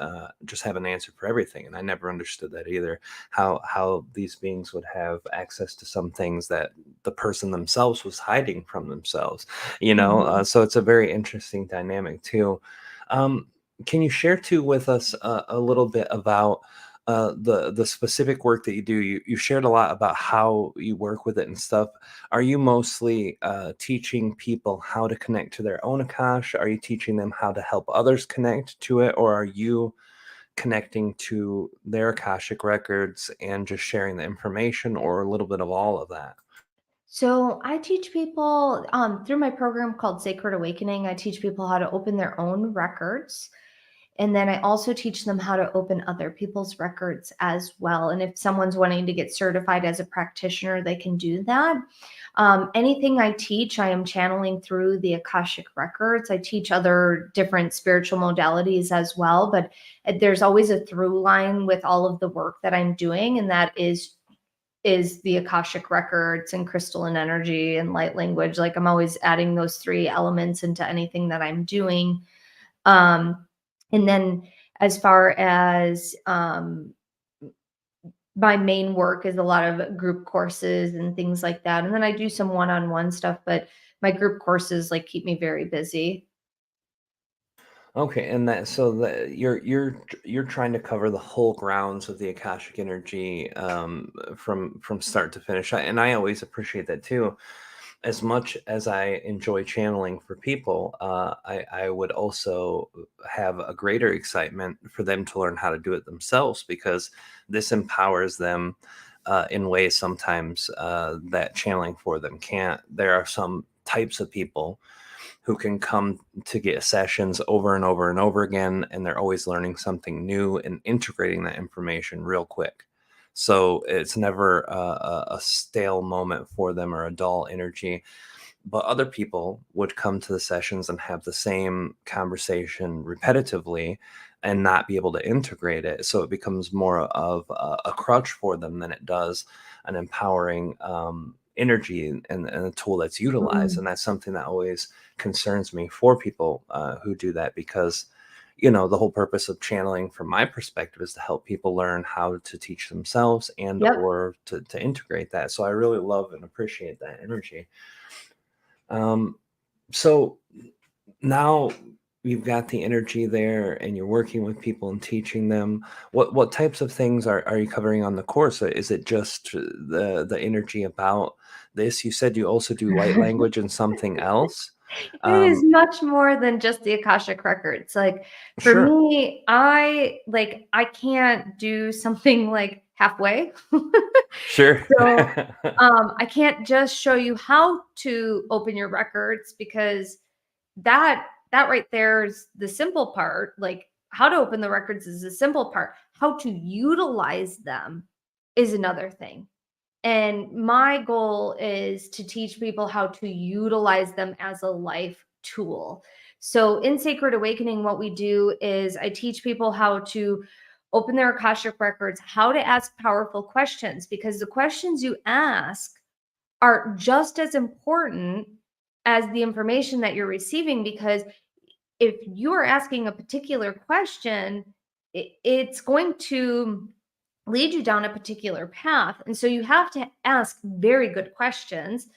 just have an answer for everything. And I never understood that either. How these beings would have access to some things that the person themselves was hiding from themselves. Mhm. So it's a very interesting dynamic too. Um, can you share too with us a little bit about the specific work that you do? You shared a lot about how you work with it and stuff. Are you mostly teaching people how to connect to their own Akash? Are you teaching them how to help others connect to it? Or are you connecting to their Akashic records and just sharing the information, or a little bit of all of that? So I teach people through my program called Sacred Awakening. I teach people how to open their own records. And then I also teach them how to open other people's records as well. And if someone's wanting to get certified as a practitioner, they can do that. Anything I teach, I am channeling through the Akashic Records. I teach other different spiritual modalities as well, but there's always a through line with all of the work that I'm doing, and that is the Akashic Records and Crystalline Energy and light language. Like, I'm always adding those 3 elements into anything that I'm doing. And then as far as my main work is a lot of group courses and things like that. And then I do some one-on-one stuff, but my group courses like keep me very busy. Okay, and that so that you're trying to cover the whole grounds of the Akashic Energy, from start to finish. And I always appreciate that too. As much as I enjoy channeling for people, I would also have a greater excitement for them to learn how to do it themselves, because this empowers them in ways sometimes that channeling for them can't. There are some types of people who can come to get sessions over and over and over again, and they're always learning something new and integrating that information real quick. So it's never a stale moment for them or a dull energy. But other people would come to the sessions and have the same conversation repetitively and not be able to integrate it. So it becomes more of a crutch for them than it does an empowering energy, and a tool that's utilized. And Mm. that's something that always concerns me for people who do that, because the whole purpose of channeling from my perspective is to help people learn how to teach themselves and Yep. or to integrate that. So I really love and appreciate that energy. So now you've got the energy there and you're working with people and teaching them. What types of things are you covering on the course? Is it just the energy about this? You said you also do light language and something else. It is much more than just the Akashic Records. Like for Sure. me, I can't do something like halfway. Sure. So I can't just show you how to open your records, because that right there is the simple part. Like how to open the records is the simple part. How to utilize them is another thing. And my goal is to teach people how to utilize them as a life tool. So in Sacred Awakening, what we do is I teach people how to open their Akashic records, how to ask powerful questions, because the questions you ask are just as important as the information that you're receiving. Because if you're asking a particular question, it's going to lead you down a particular path. And so you have to ask very good questions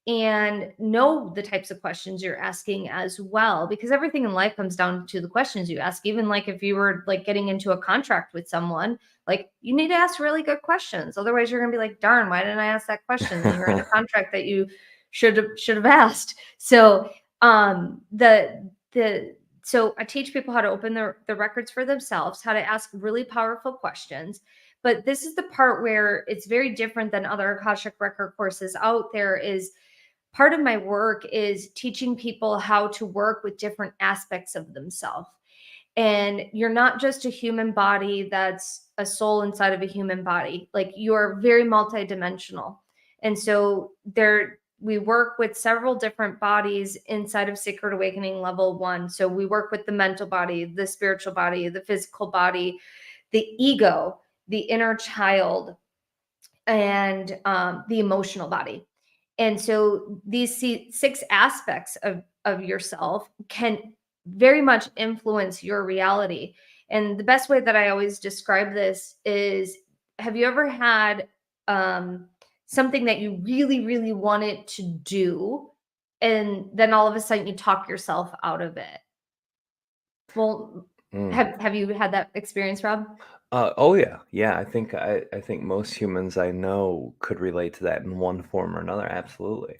and know the types of questions you're asking as well, because everything in life comes down to the questions you ask. Even like if you were like getting into a contract with someone, like you need to ask really good questions. Otherwise you're going to be like, darn, why didn't I ask that question? And you're in a contract that you should have asked. So so I teach people how to open the records for themselves, how to ask really powerful questions. But this is the part where it's very different than other Akashic record courses out there. Is part of my work is teaching people how to work with different aspects of themselves. And you're not just a human body that's a soul inside of a human body. Like you're very multidimensional. And so we work with several different bodies inside of Sacred Awakening level 1. So we work with the mental body, the spiritual body, the physical body, the ego, the inner child, and the emotional body. And so these 6 aspects of yourself can very much influence your reality. And the best way that I always describe this is, have you ever had something that you really, really wanted to do, and then all of a sudden you talk yourself out of it? Well, have you had that experience, Rob? Oh yeah. I think most humans I know could relate to that in one form or another. Absolutely.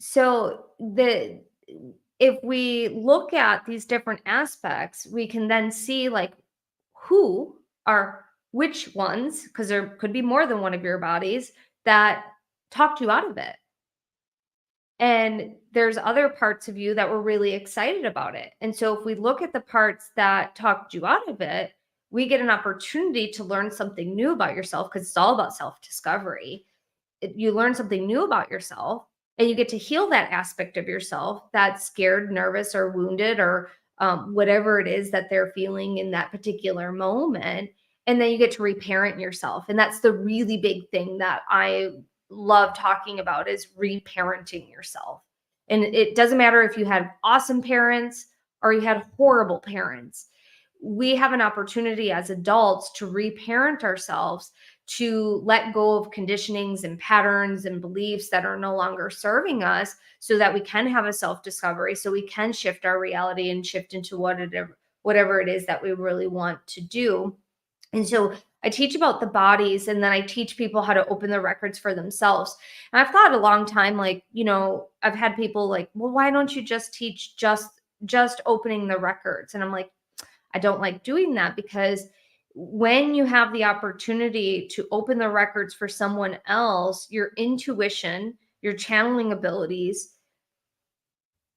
So if we look at these different aspects, we can then see like who are which ones, because there could be more than one of your bodies that talked you out of it. And there's other parts of you that were really excited about it. And so if we look at the parts that talked you out of it, we get an opportunity to learn something new about yourself, because it's all about self-discovery. You learn something new about yourself, and you get to heal that aspect of yourself that's scared, nervous, or wounded, or whatever it is that they're feeling in that particular moment. And then you get to reparent yourself. And that's the really big thing that I love talking about, is reparenting yourself. And it doesn't matter if you had awesome parents or you had horrible parents. We have an opportunity as adults to reparent ourselves, to let go of conditionings and patterns and beliefs that are no longer serving us, so that we can have a self-discovery, so we can shift our reality and shift into whatever it is that we really want to do. And so I teach about the bodies, and then I teach people how to open the records for themselves. And I've thought a long time, like, I've had people like, well, why don't you just teach just opening the records? And I'm like, I don't like doing that, because when you have the opportunity to open the records for someone else, your intuition, your channeling abilities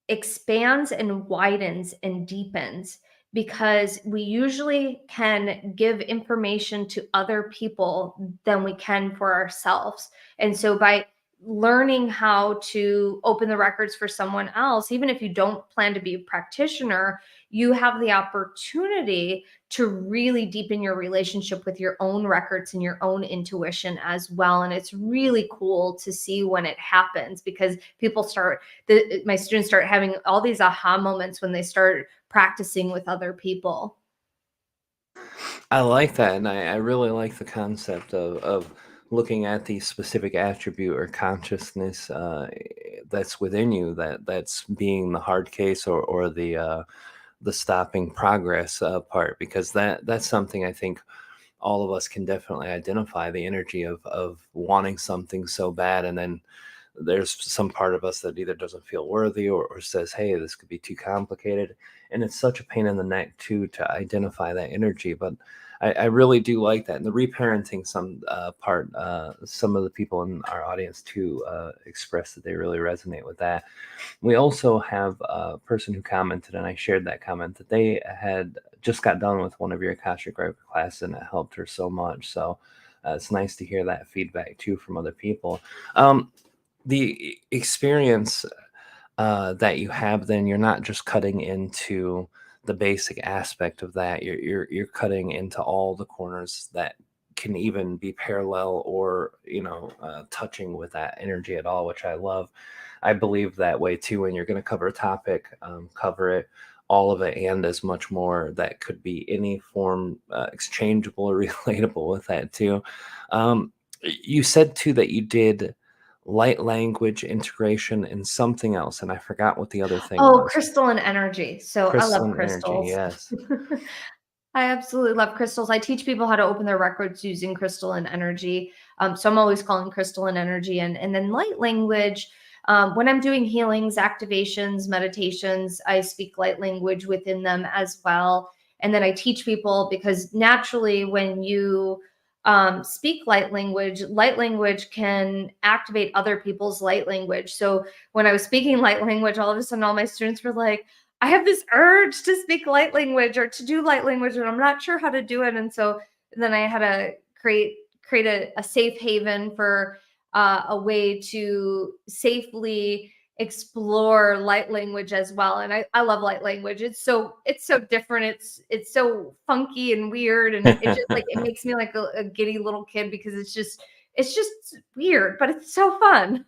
expands and widens and deepens, because we usually can give information to other people than we can for ourselves. And so by learning how to open the records for someone else, even if you don't plan to be a practitioner, you have the opportunity to really deepen your relationship with your own records and your own intuition as well. And it's really cool to see when it happens, because my students start having all these aha moments when they start practicing with other people. I like that, and I really like the concept of looking at the specific attribute or consciousness that's within you that's being the hard case, or the stopping progress part, because that's something I think all of us can definitely identify, the energy of wanting something so bad, and then there's some part of us that either doesn't feel worthy, or says, hey, this could be too complicated. And it's such a pain in the neck too to identify that energy. But I really do like that. And the reparenting part, some of the people in our audience too expressed that they really resonate with that. We also have a person who commented, and I shared that comment, that they had just got done with one of your Akashic Record class, and it helped her so much. So it's nice to hear that feedback too from other people. The experience that you have, then you're not just cutting into the basic aspect of that. You're cutting into all the corners that can even be parallel, or touching with that energy at all, which I love. I believe that way too. When you're going to cover a topic, cover it, all of it, and as much more that could be any form exchangeable or relatable with that too. You said too that you did light language integration and something else, and I forgot what the other thing Oh, was. crystalline energy. So I love Crystalline energy, crystals. yes. I absolutely love crystals. I teach people how to open their records using crystalline energy. So I'm always calling crystalline energy, and then light language. When I'm doing healings, activations, meditations, I speak light language within them as well. And then I teach people, because naturally, when you speak light language can activate other people's light language. So when I was speaking light language, all of a sudden, all my students were like, I have this urge to speak light language or to do light language, and I'm not sure how to do it. And so then I had to create a safe haven for a way to safely explore light language as well. And I love light language. It's so different. It's so funky and weird, and it just like it makes me like a giddy little kid, because it's just weird, but it's so fun.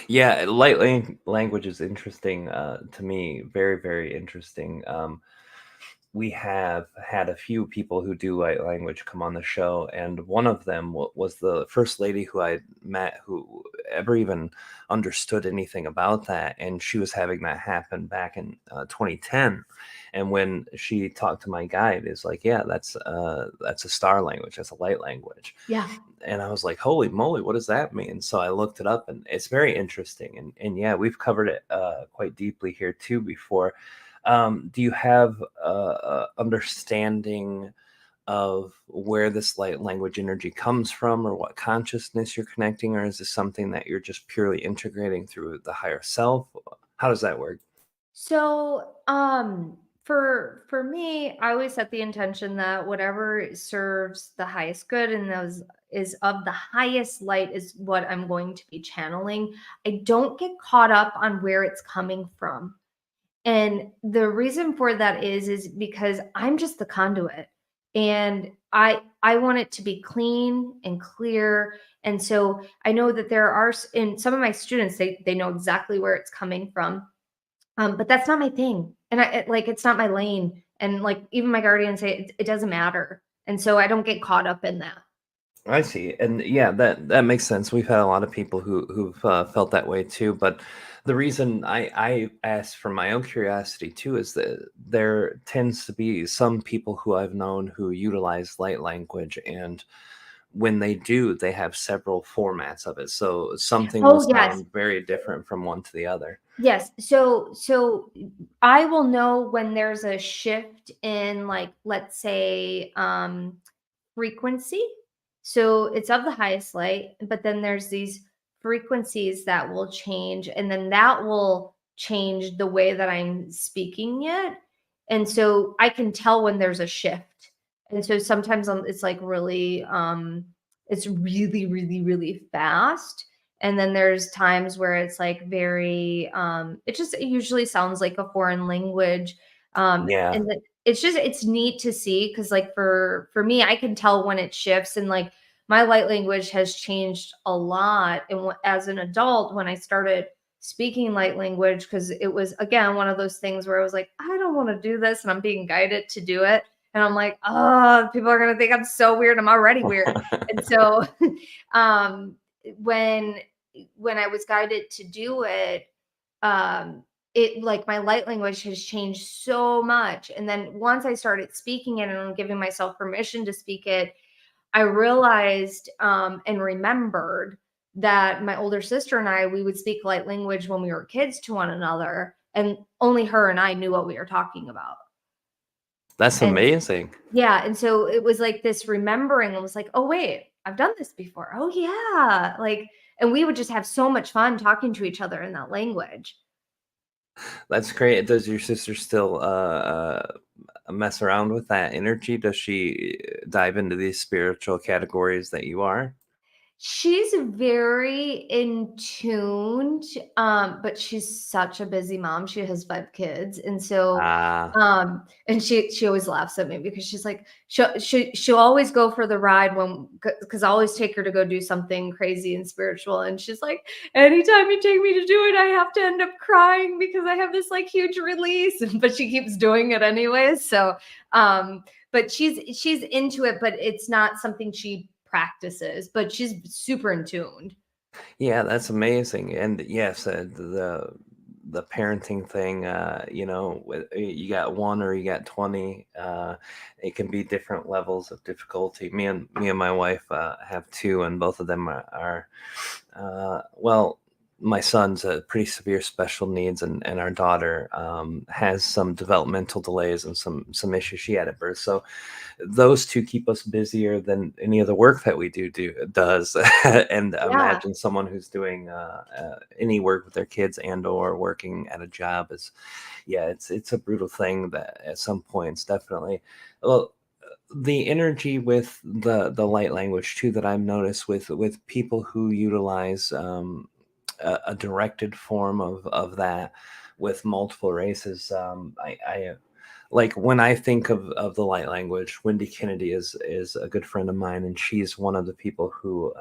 Yeah, language is interesting to me. Very, very interesting. We have had a few people who do light language come on the show, and one of them was the first lady who I met who ever even understood anything about that, and she was having that happen back in 2010. And when she talked to my guide, it's like, yeah, that's a star language, that's a light language. Yeah. And I was like, holy moly, what does that mean? So I looked it up, and it's very interesting. And yeah, we've covered it quite deeply here too before. Do you have a understanding of where this light language energy comes from, or what consciousness you're connecting, or is this something that you're just purely integrating through the higher self? How does that work? So, for me, I always set the intention that whatever serves the highest good and those is of the highest light is what I'm going to be channeling. I don't get caught up on where it's coming from. And the reason for that is because I'm just the conduit, and I want it to be clean and clear. And so I know that there are in some of my students, they know exactly where it's coming from. But that's not my thing. And it's not my lane. And like even my guardians say it doesn't matter. And so I don't get caught up in that. I see, and yeah, that makes sense. We've had a lot of people who've felt that way too. But the reason I asked from my own curiosity too is that there tends to be some people who I've known who utilize light language, and when they do, they have several formats of it. So something will Oh yes. sound very different from one to the other. Yes. So I will know when there's a shift in, like, let's say, frequency. So it's of the highest light, but then there's these frequencies that will change, and then that will change the way that I'm speaking it. And so I can tell when there's a shift. And so sometimes it's like it's really, really, really fast. And then there's times where it's like very, it usually sounds like a foreign language. Yeah. And it's neat to see, because like for me, I can tell when it shifts, and like my light language has changed a lot. And as an adult, when I started speaking light language, because it was again one of those things where I was like, I don't want to do this, and I'm being guided to do it, and I'm like, oh, people are gonna think I'm so weird. I'm already weird. And so, when when I was guided to do it, um, it like my light language has changed so much. And then once I started speaking it and giving myself permission to speak it, I realized and remembered that my older sister and I, we would speak light language when we were kids to one another, and only her and I knew what we were talking about. That's And amazing. yeah, and so it was like this remembering. I was like, oh wait, I've done this before. Oh yeah, like, and we would just have so much fun talking to each other in that language. That's great. Does your sister still mess around with that energy? Does she dive into these spiritual categories that you are? She's very in tuned, but she's such a busy mom. She has 5 kids, and so, Ah, and she always laughs at me because she's like, she'll always go for the ride when, because I always take her to go do something crazy and spiritual, and she's like, anytime you take me to do it, I have to end up crying because I have this like huge release, but she keeps doing it anyways. So, but she's into it, but it's not something she practices, but she's super in tuned. yeah, that's amazing. And yes, the parenting thing, you got one or you got 20. It can be different levels of difficulty. Me and my wife have two, and both of them well, my son's pretty severe special needs, and our daughter has some developmental delays and some issues she had at birth. So those two keep us busier than any of the work that we does. And Yeah. imagine someone who's doing any work with their kids and or working at a job is, yeah, it's a brutal thing that at some points definitely. Well, the energy with the light language too that I've noticed with people who utilize a directed form of that with multiple races. I like when I think of the light language, Wendy Kennedy is a good friend of mine, and she's one of the people who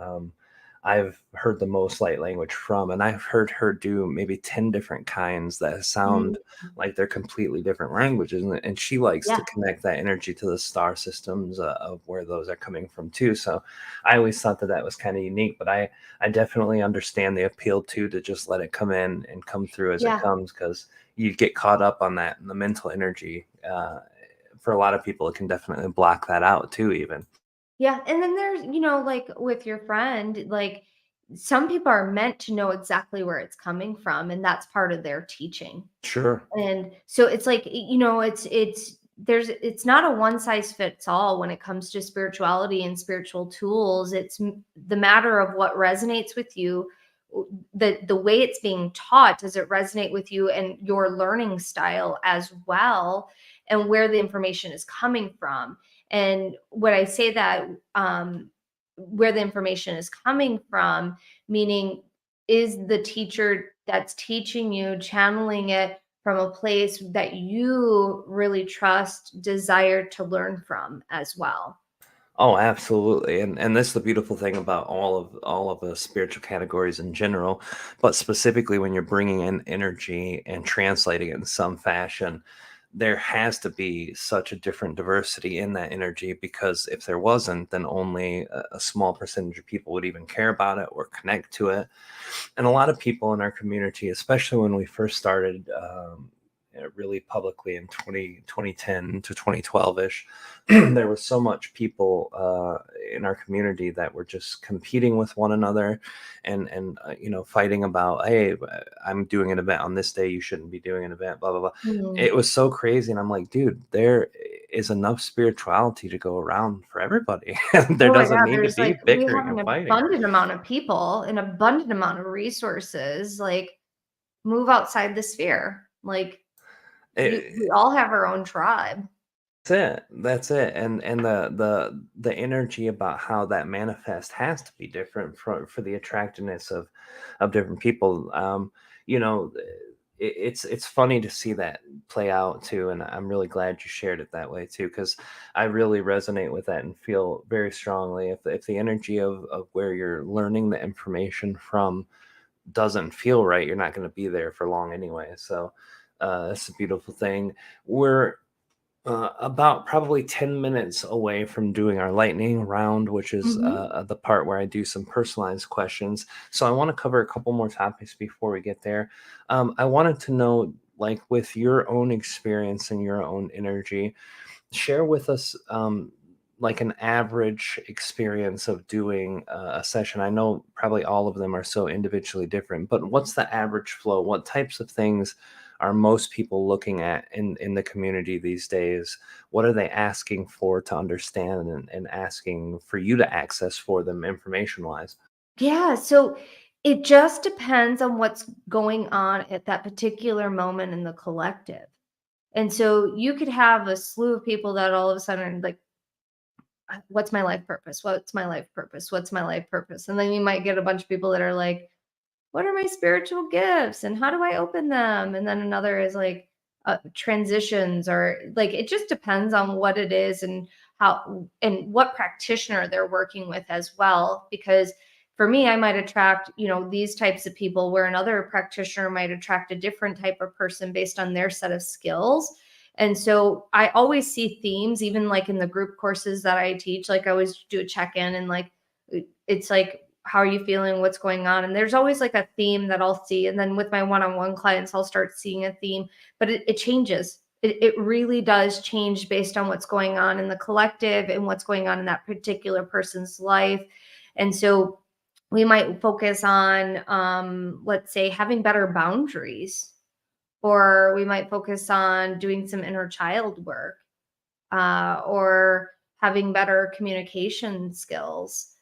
I've heard the most light language from, and I've heard her do maybe 10 different kinds that Mm, sound like they're completely different languages, and she likes yeah. to connect that energy to the star systems of where those are coming from too. So I always thought that was kind of unique, but I definitely understand the appeal to just let it come in and come through as it Yeah. comes, because you get caught up on that and the mental energy. For a lot of people, it can definitely block that out too, even. Yeah, and then there's, like with your friend, like some people are meant to know exactly where it's coming from, and that's part of their teaching. Sure. And so it's like, it's not a one size fits all when it comes to spirituality and spiritual tools. It's the matter of what resonates with you, the way it's being taught. Does it resonate with you and your learning style as well, and where the information is coming from? And what I say that, where the information is coming from, meaning, is the teacher that's teaching you channeling it from a place that you really trust, desire to learn from as well. Oh, absolutely. And that's the beautiful thing about all of the spiritual categories in general, but specifically when you're bringing in energy and translating it in some fashion, there has to be such a different diversity in that energy, because if there wasn't, then only a small percentage of people would even care about it or connect to it. And a lot of people in our community, especially when we first started really publicly in 2010 to 2012ish, there was so much people in our community that were just competing with one another, and fighting about, hey, I'm doing an event on this day, you shouldn't be doing an event, blah blah blah. Mm. It was so crazy, and I'm like, dude, there is enough spirituality to go around for everybody. There Oh my doesn't God, need to there's be like, we have bickering an and fighting. abundant amount of people, an abundant amount of resources. Like, move outside the sphere. Like, we all have our own tribe. That's it. That's it. And the energy about how that manifest has to be different for the attractiveness of different people. You know, it's funny to see that play out too, and I'm really glad you shared it that way too, because I really resonate with that and feel very strongly, if the energy of where you're learning the information from doesn't feel right, you're not going to be there for long anyway. So that's a beautiful thing. We're About probably 10 minutes away from doing our lightning round, which is Mhm. the part where I do some personalized questions. So I want to cover a couple more topics before we get there. I wanted to know, like, with your own experience and your own energy, share with us like an average experience of doing a session. I know probably all of them are so individually different, but what's the average flow? What types of things are most people looking at in the community these days? What are they asking for to understand, and asking for you to access for them information wise? Yeah, so it just depends on what's going on at that particular moment in the collective. And so you could have a slew of people that all of a sudden like, what's my life purpose? What's my life purpose? What's my life purpose? And then you might get a bunch of people that are like, what are my spiritual gifts and how do I open them? And then another is like transitions, or like it just depends on what it is and how and what practitioner they're working with as well. Because for me, I might attract, these types of people where another practitioner might attract a different type of person based on their set of skills. And so I always see themes, even like in the group courses that I teach, like I always do a check in and like, it's like, how are you feeling? What's going on? And there's always like a theme that I'll see. And then with my one on one clients, I'll start seeing a theme, but it changes. It really does change based on what's going on in the collective and what's going on in that particular person's life. And so we might focus on, let's say, having better boundaries, or we might focus on doing some inner child work, or having better communication skills.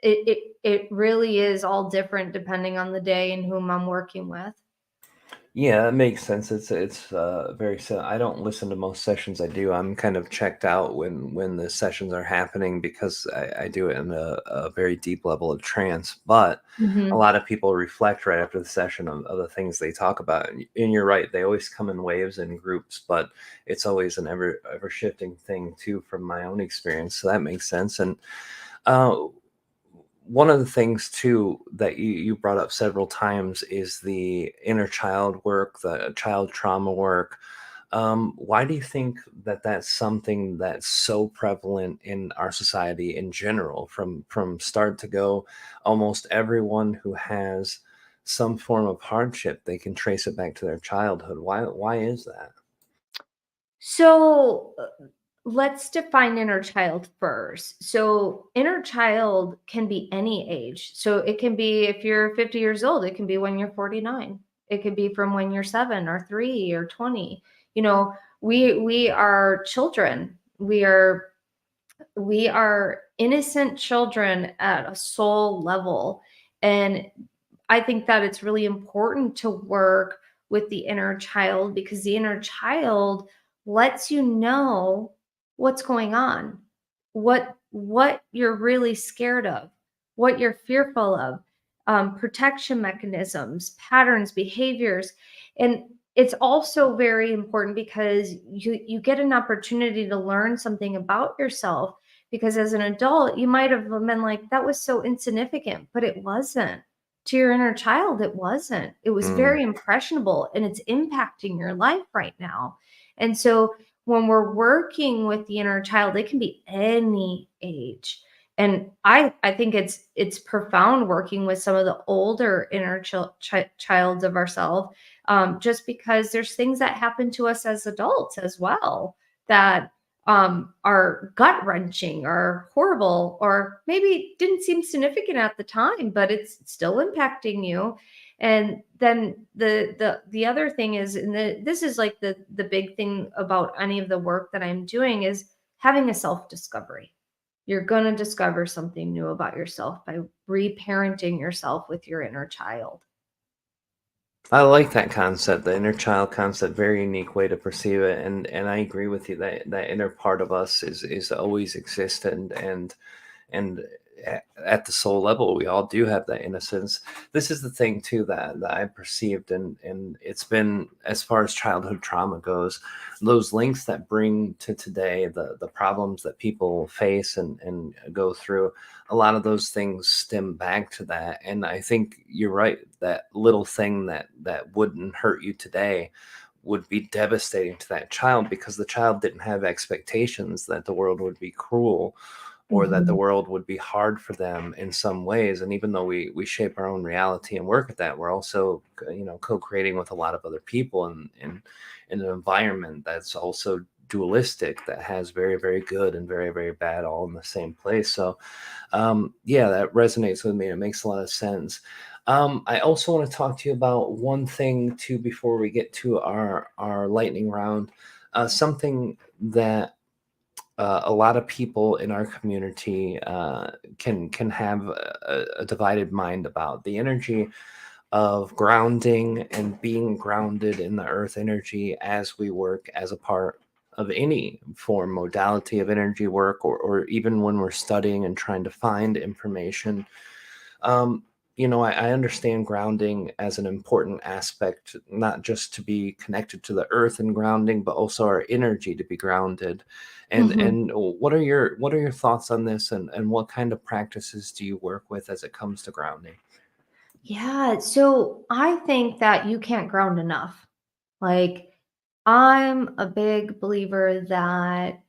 It really is all different depending on the day and whom I'm working with. Yeah, that makes sense. It's very I don't listen to most sessions I do. I'm kind of checked out when the sessions are happening because I do it in a very deep level of trance. But a Mhm. lot of people reflect right after the session of the things they talk about. And you're right, they always come in waves and groups, but it's always an ever shifting thing too from my own experience. So that makes sense. And uh, one of the things too that you brought up several times is the inner child work, the child trauma work. Why do you think that that's something that's so prevalent in our society in general, from start to go? Almost everyone who has some form of hardship, they can trace it back to their childhood. Why is that? So let's define inner child first. So, inner child can be any age. So, it can be if you're 50 years old, it can be when you're 49. It could be from when you're 7 or 3 or 20. You know, we are children. We are innocent children at a soul level. And I think that it's really important to work with the inner child, because the inner child lets you know what's going on, what you're really scared of, what you're fearful of, protection mechanisms, patterns, behaviors. And it's also very important because you get an opportunity to learn something about yourself, because as an adult you might have been like, that was so insignificant, but it wasn't. To your inner child, it wasn't. It was Mm. very impressionable and it's impacting your life right now. And so when we're working with the inner child, it can be any age. And I think it's profound working with some of the older inner childs of ourselves, just because there's things that happen to us as adults as well that are gut wrenching or horrible, or maybe didn't seem significant at the time, but it's still impacting you. And then the other thing is, and this is like the big thing about any of the work that I'm doing, is having a self discovery. You're going to discover something new about yourself by reparenting yourself with your inner child. I like that concept, the inner child concept, very unique way to perceive it. And I agree with you that that inner part of us is always existent, and at the soul level we all do have that innocence. This is the thing too that I perceived, and it's been, as far as childhood trauma goes, those links that bring to today, the problems that people face and go through, a lot of those things stem back to that. And I think you're right, that little thing that wouldn't hurt you today would be devastating to that child, because the child didn't have expectations that the world would be cruel, or that the Mhm. world would be hard for them in some ways. And even though we shape our own reality and work at that, we're also, co-creating with a lot of other people in an environment that's also dualistic, that has very, very good and very, very bad all in the same place. So yeah, that resonates with me. It makes a lot of sense. I also want to talk to you about one thing too before we get to our lightning round. Something that a lot of people in our community can have a divided mind about: the energy of grounding and being grounded in the earth energy as we work as a part of any form modality of energy work, or even when we're studying and trying to find information. um, I understand grounding as an important aspect, not just to be connected to the earth and grounding, but also our energy to be grounded. Mhm. And what are your thoughts on this, and what kind of practices do you work with as it comes to grounding? Yeah, so I think that you can't ground enough. Like, I'm a big believer that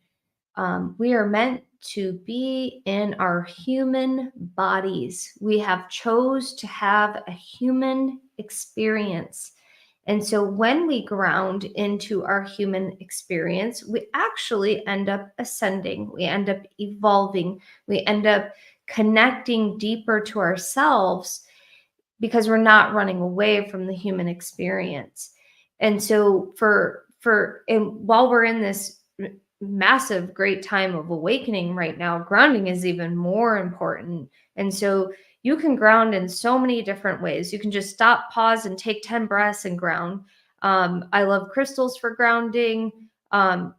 we are meant to be in our human bodies. We have chose to have a human experience. And so when we ground into our human experience, we actually end up ascending, we end up evolving, we end up connecting deeper to ourselves because we're not running away from the human experience. And so and while we're in this massive great time of awakening right now, grounding is even more important. And so you can ground in so many different ways. You can just stop, pause, and take 10 breaths and ground. I love crystals for grounding.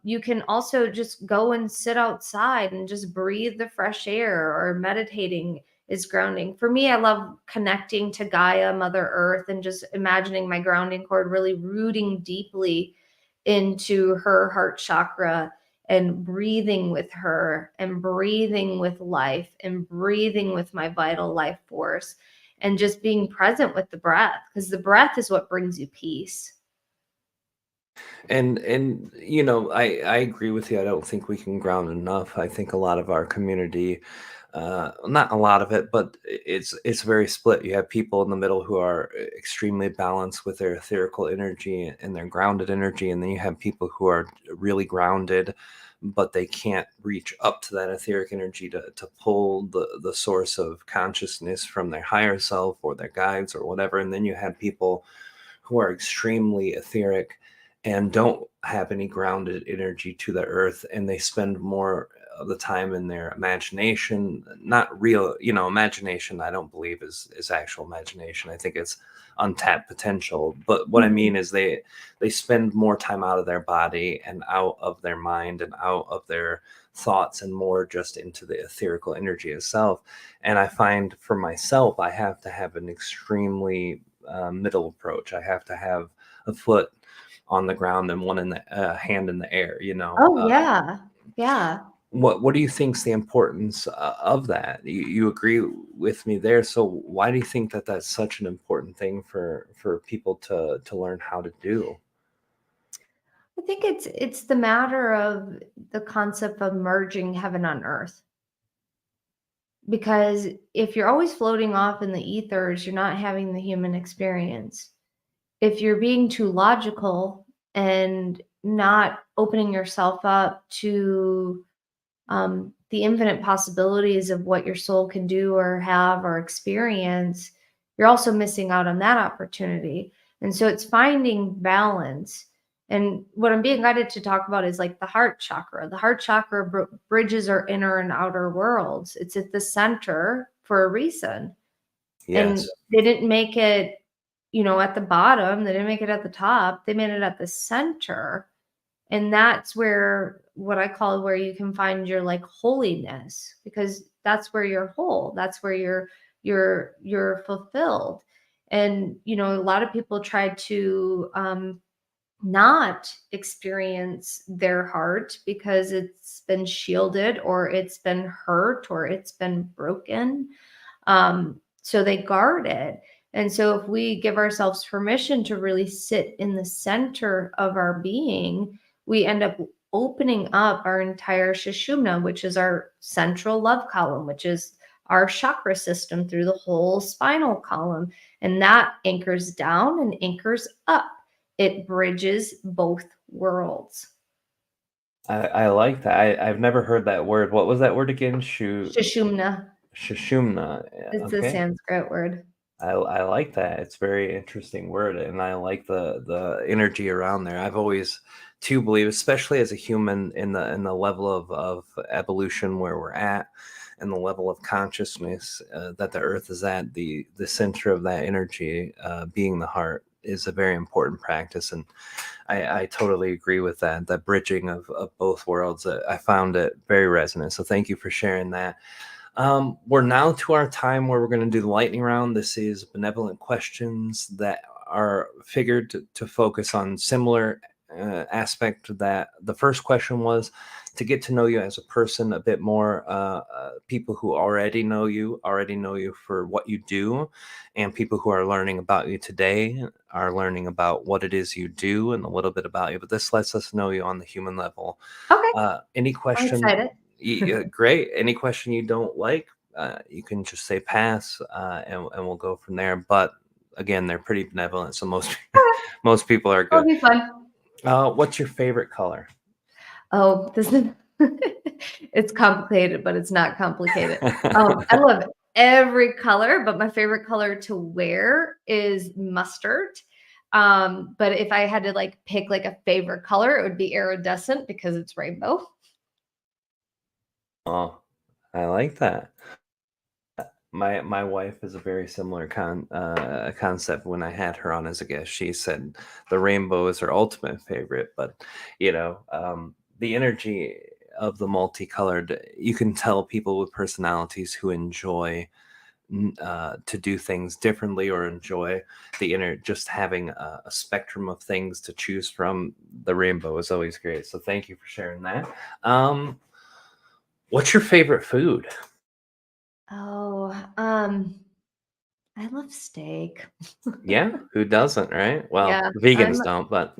You can also just go and sit outside and just breathe the fresh air, or meditating is grounding. For me, I love connecting to Gaia, Mother Earth, and just imagining my grounding cord really rooting deeply into her heart chakra, and breathing with her, and breathing with life, and breathing with my vital life force, and just being present with the breath, because the breath is what brings you peace. And I agree with you. I don't think we can ground enough. I think a lot of our community, not a lot of it, but it's very split. You have people in the middle who are extremely balanced with their etherical energy and their grounded energy, and then you have people who are really grounded, but they can't reach up to that etheric energy to pull the source of consciousness from their higher self or their guides or whatever. And then you have people who are extremely etheric and don't have any grounded energy to the earth, and they spend more of the time in their imagination. Not real, imagination, I don't believe is actual imagination. I think it's untapped potential. But what I Mhm. mean is they spend more time out of their body and out of their mind and out of their thoughts, and more just into the etherical energy itself. And I find for myself, I have to have an extremely middle approach. I have to have a foot on the ground and one in the hand in the air. Oh, yeah. Yeah. What do you think's the importance of that? You agree with me there. So why do you think that that's such an important thing for people to learn how to do? I think it's the matter of the concept of merging heaven on earth. Because if you're always floating off in the ethers, you're not having the human experience. If you're being too logical and not opening yourself up to the infinite possibilities of what your soul can do or have or experience, you're also missing out on that opportunity. And so it's finding balance. And what I'm being guided to talk about is like the heart chakra. The heart chakra bridges our inner and outer worlds. It's at the center for a reason. And Yes. they didn't make it, at the bottom. They didn't make it at the top. They made it at the center. And that's where, what I call, where you can find your like holiness, because that's where you're whole. That's where you're fulfilled. And a lot of people try to not experience their heart because it's been shielded, or it's been hurt, or it's been broken. So they guard it. And so if we give ourselves permission to really sit in the center of our being, we end up opening up our entire Sushumna, which is our central love column, which is our chakra system through the whole spinal column. And that anchors down and anchors up. It bridges both worlds. I like that. I've never heard that word. What was that word again? Sushumna. Shushumna. It's a Okay. Sanskrit word. I like that. It's a very interesting word, and I like the energy around there. I've always too believe, especially as a human, in the level of evolution where we're at, and the level of consciousness that the Earth is at. The center of that energy, being the heart, is a very important practice, and I totally agree with that. That bridging of both worlds, I found it very resonant. So thank you for sharing that. We're now to our time where we're going to do the lightning round. This is benevolent questions that are figured to focus on similar aspect to that. The first question was to get to know you as a person a bit more. People who already know you for what you do, and people who are learning about you today are learning about what it is you do and a little bit about you. But this lets us know you on the human level. Okay, Any I'm question? excited. Great. Any question you don't like, you can just say pass, and we'll go from there. But again, they're pretty benevolent, so most Okay, most people are it'll good. be fun. What's your favorite color? Oh, this is it's complicated, but it's not complicated. I love every color, but my favorite color to wear is mustard. But if I had to like pick like a favorite color, it would be iridescent because it's rainbow. Oh, I like that. My wife is a very similar concept. When I had her on as a guest, she said the rainbow is her ultimate favorite. But the energy of the multicolored, you can tell people with personalities who enjoy to do things differently, or enjoy the inner, just having a spectrum of things to choose from. The rainbow is always great. So thank you for sharing that. What's your favorite food? Oh, I love steak. Yeah, who doesn't, right? Well, Yeah, vegans don't, but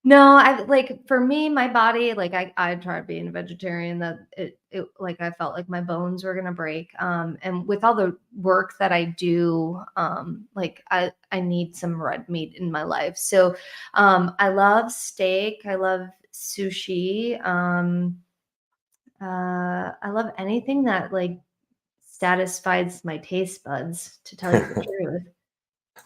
no, I like for me, my body, like I tried being a vegetarian that it like I felt like my bones were gonna break. And with all the work that I do, like I need some red meat in my life. So I love steak, I love sushi, I love anything that like satisfies my taste buds, to tell you the truth.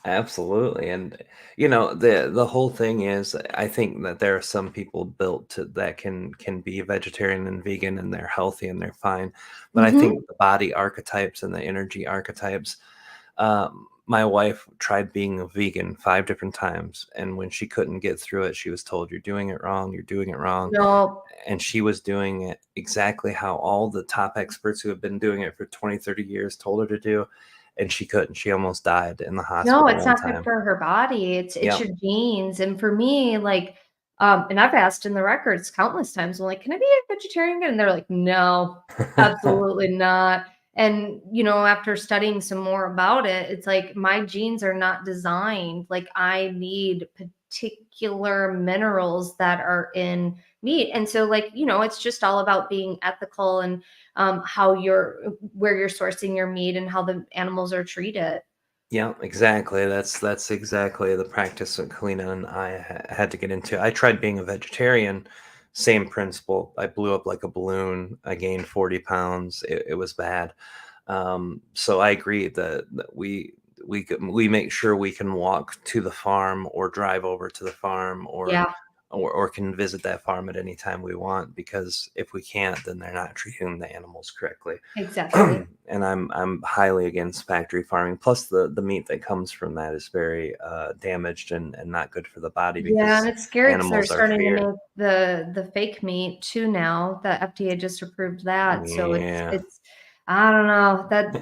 absolutely. And the whole thing is, I think that there are some people built that can be vegetarian and vegan, and they're healthy and they're fine. But I Mhm. think the body archetypes and the energy archetypes. My wife tried being a vegan 5 different times, and when she couldn't get through it, she was told, "You're doing it wrong. You're doing it wrong." No, And she was doing it exactly how all the top experts who have been doing it for 20, 30 years told her to do, and she couldn't. She almost died in the no, hospital it's one not good time. for her body. It's Yep. your genes. And for me, like, and I've asked in the records countless times, I'm like, can I be a vegetarian again? And they're like, no, absolutely not. And after studying some more about it, it's like my genes are not designed. Like I need particular minerals that are in meat. And so, like, it's just all about being ethical and how where you're sourcing your meat and how the animals are treated. Yeah, exactly. That's exactly the practice that Kalina and I had to get into. I tried being a vegetarian, same principle. I blew up like a balloon. I gained 40 pounds. It was bad. So I agree that we make sure we can walk to the farm or drive over to the farm, Yeah, or can visit that farm at any time we want, because if we can't, then they're not treating the animals correctly. exactly. And I'm highly against factory farming. Plus, the meat that comes from that is very damaged and not good for the body, Yeah, and because it's scary because 'cause they're animals are starting to fear. make the fake meat too now. The FDA just approved that, so Yeah. it's I don't know, that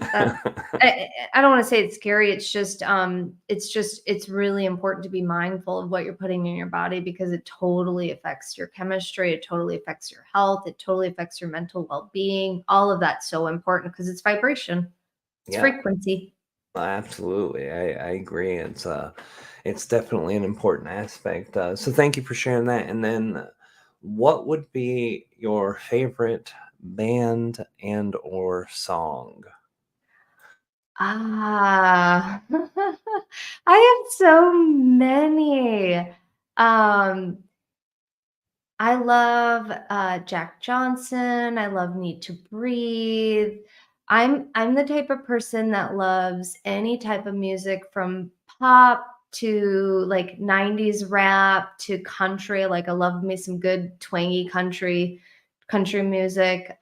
I don't wanna say it's scary, it's really important to be mindful of what you're putting in your body because it totally affects your chemistry, it totally affects your health, it totally affects your mental well-being, all of that's so important because it's vibration, it's Yeah. frequency. Absolutely, I agree. It's definitely an important aspect. So thank you for sharing that. And then, what would be your favorite band and or song? Ah, I have so many. Um, I love Jack Johnson. I love Need to Breathe. I'm the type of person that loves any type of music from pop to like 90s rap to country. Like I love me some good twangy country music.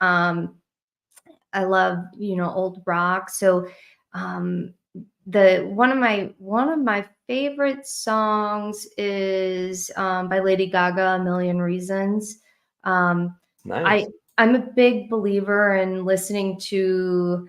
I love, old rock. So um the one of my favorite songs is by Lady Gaga, A Million Reasons. Um I Nice. I'm a big believer in listening to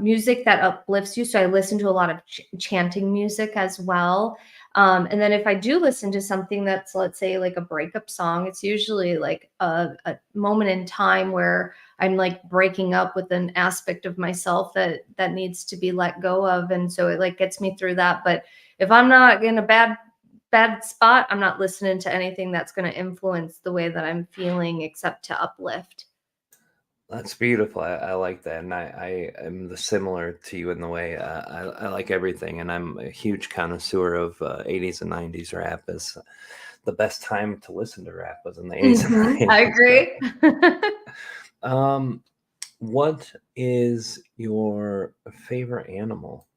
music that uplifts you. So I listen to a lot of chanting music as well. And then if I do listen to something that's, let's say, like a breakup song, it's usually like a moment in time where I'm like breaking up with an aspect of myself that needs to be let go of, and so it like gets me through that. But if I'm not in a bad spot, I'm not listening to anything that's going to influence the way that I'm feeling except to uplift. That's beautiful. I like that, and I am the similar to you in the way I like everything, and I'm a huge connoisseur of 80s and 90s rap. Is the best time to listen to rap was in the 80s and I 90s. But agree. um, what is your favorite animal?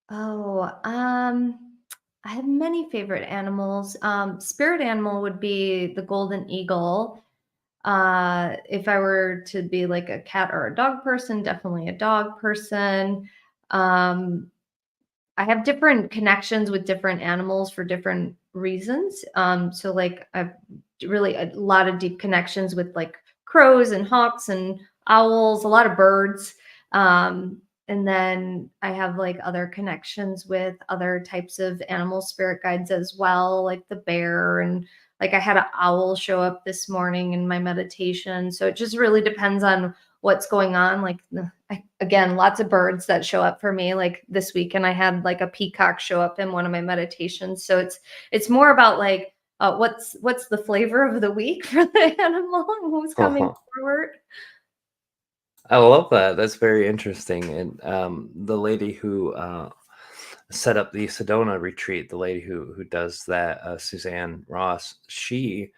Oh, I have many favorite animals. Spirit animal would be the golden eagle. If I were to be like a cat or a dog person, definitely a dog person. Um, I have different connections with different animals for different reasons. So like I've really a lot of deep connections with like crows and hawks and owls, a lot of birds. And then I have like other connections with other types of animal spirit guides as well, like the bear, and like I had an owl show up this morning in my meditation. So it just really depends on what's going on. Like again, lots of birds that show up for me. Like this weekend, I had like a peacock show up in one of my meditations. So it's more about like what's the flavor of the week for the animal and who's coming forward. I love that. That's very interesting. And the lady who set up the Sedona retreat, the lady who does that, Suzanne Ross, she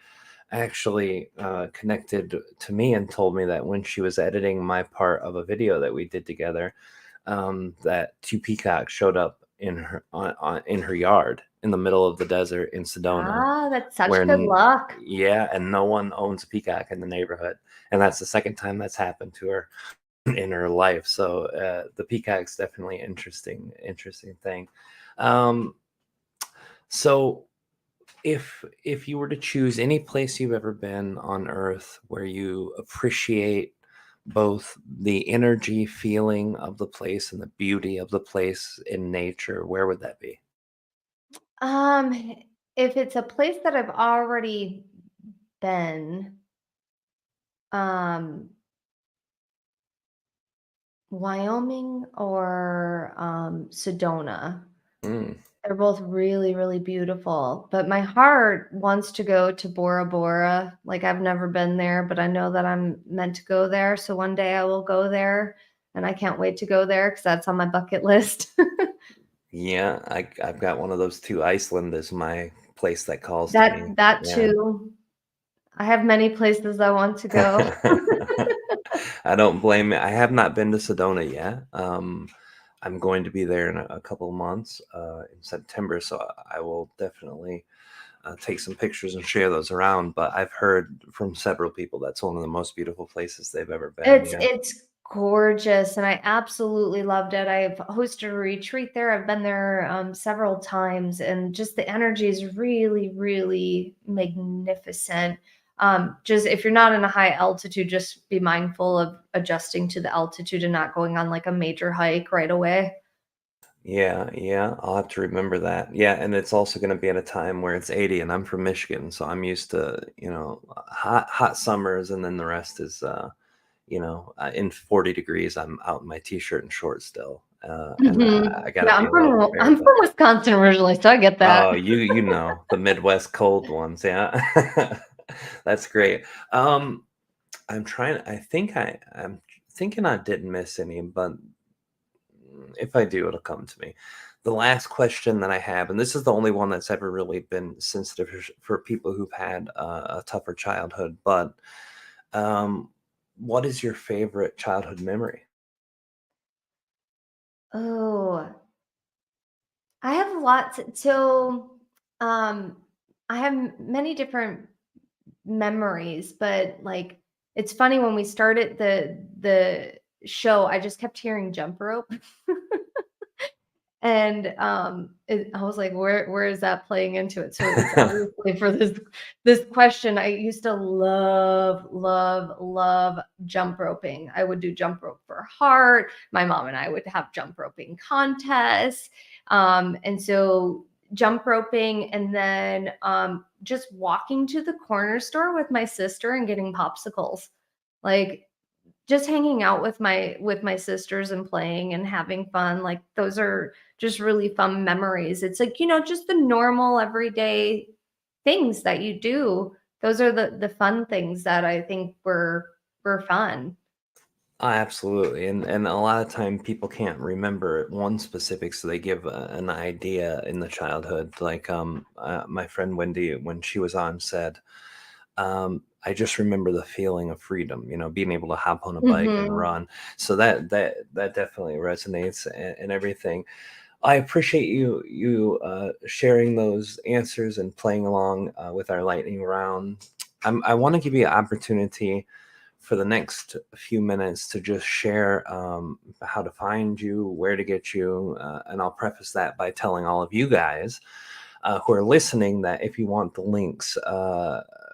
actually connected to me and told me that when she was editing my part of a video that we did together, that two peacocks showed up in in her yard in the middle of the desert in Sedona, Ah, that's such good where luck. yeah, and no one owns a peacock in the neighborhood, and that's the second time that's happened to her in her life. So the peacock's definitely interesting thing. Um, so if you were to choose any place you've ever been on Earth where you appreciate both the energy feeling of the place and the beauty of the place in nature, where would that be? Um, if it's a place that I've already been, um, Wyoming or Sedona. Mm, They're both really, really beautiful, but my heart wants to go to Bora Bora. Like, I've never been there, but I know that I'm meant to go there, so one day I will go there, and I can't wait to go there because that's on my bucket list. yeah, I've got one of those too. Iceland is my place that calls to That me. that Yeah. too. I have many places I want to go. I don't blame it. I have not been to Sedona yet. I'm going to be there in a couple of months in September, so I will definitely take some pictures and share those around. But I've heard from several people that's one of the most beautiful places they've ever been. Yeah. It's gorgeous, and I absolutely loved it. I've hosted a retreat there. I've been there several times, and just the energy is really, really magnificent. Just if you're not in a high altitude, just be mindful of adjusting to the altitude and not going on like a major hike right away. Yeah, yeah, I'll have to remember that. Yeah, and it's also going to be at a time where it's 80, and I'm from Michigan, so I'm used to, hot summers, and then the rest is, in 40 degrees. I'm out in my t-shirt and shorts still. And I gotta Yeah, be a little prepared. I'm from Wisconsin originally, so I get that. Oh, you know, the Midwest cold ones, yeah. That's great. I'm thinking I didn't miss any, but if I do, it'll come to me. The last question that I have, and this is the only one that's ever really been sensitive for people who've had a tougher childhood, but um, what is your favorite childhood memory? Oh, I have lots. So, um, I have many different memories, but like it's funny when we started the show, I just kept hearing jump rope. And I was like, where is that playing into it? So it's obviously for this question. I used to love jump roping. I would do jump rope for heart. My mom and I would have jump roping contests. And so jump roping, and then just walking to the corner store with my sister and getting popsicles. Like just hanging out with my sisters and playing and having fun, like, those are just really fun memories. It's like, just the normal everyday things that you do. Those are the fun things that I think were fun. Absolutely, and a lot of time people can't remember one specific, so they give an idea in the childhood. Like my friend Wendy, when she was on, said, "I just remember the feeling of freedom, being able to hop on a bike and Mhm. run." So that definitely resonates and everything. I appreciate you sharing those answers and playing along with our lightning round. I want to give you an opportunity for the next few minutes to just share how to find you, where to get you, and I'll preface that by telling all of you guys who are listening that if you want the links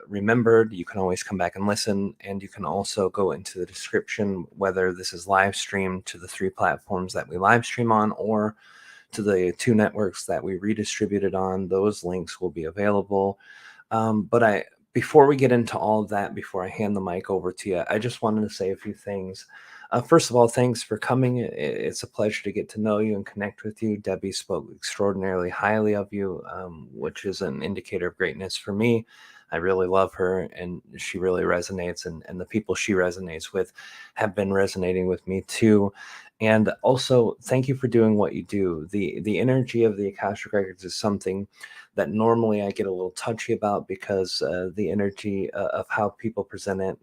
remembered, you can always come back and listen, and you can also go into the description, whether this is live streamed to the 3 platforms that we live stream on or to the 2 networks that we redistributed on. Those links will be available. But before we get into all of that, before I hand the mic over to you, I just wanted to say a few things. First of all, thanks for coming. It's a pleasure to get to know you and connect with you. Debbie spoke extraordinarily highly of you, which is an indicator of greatness for me. I really love her, and she really resonates, and the people she resonates with have been resonating with me too. And also, thank you for doing what you do. The energy of the Akashic Records is something that normally I get a little touchy about because the energy of how people present it,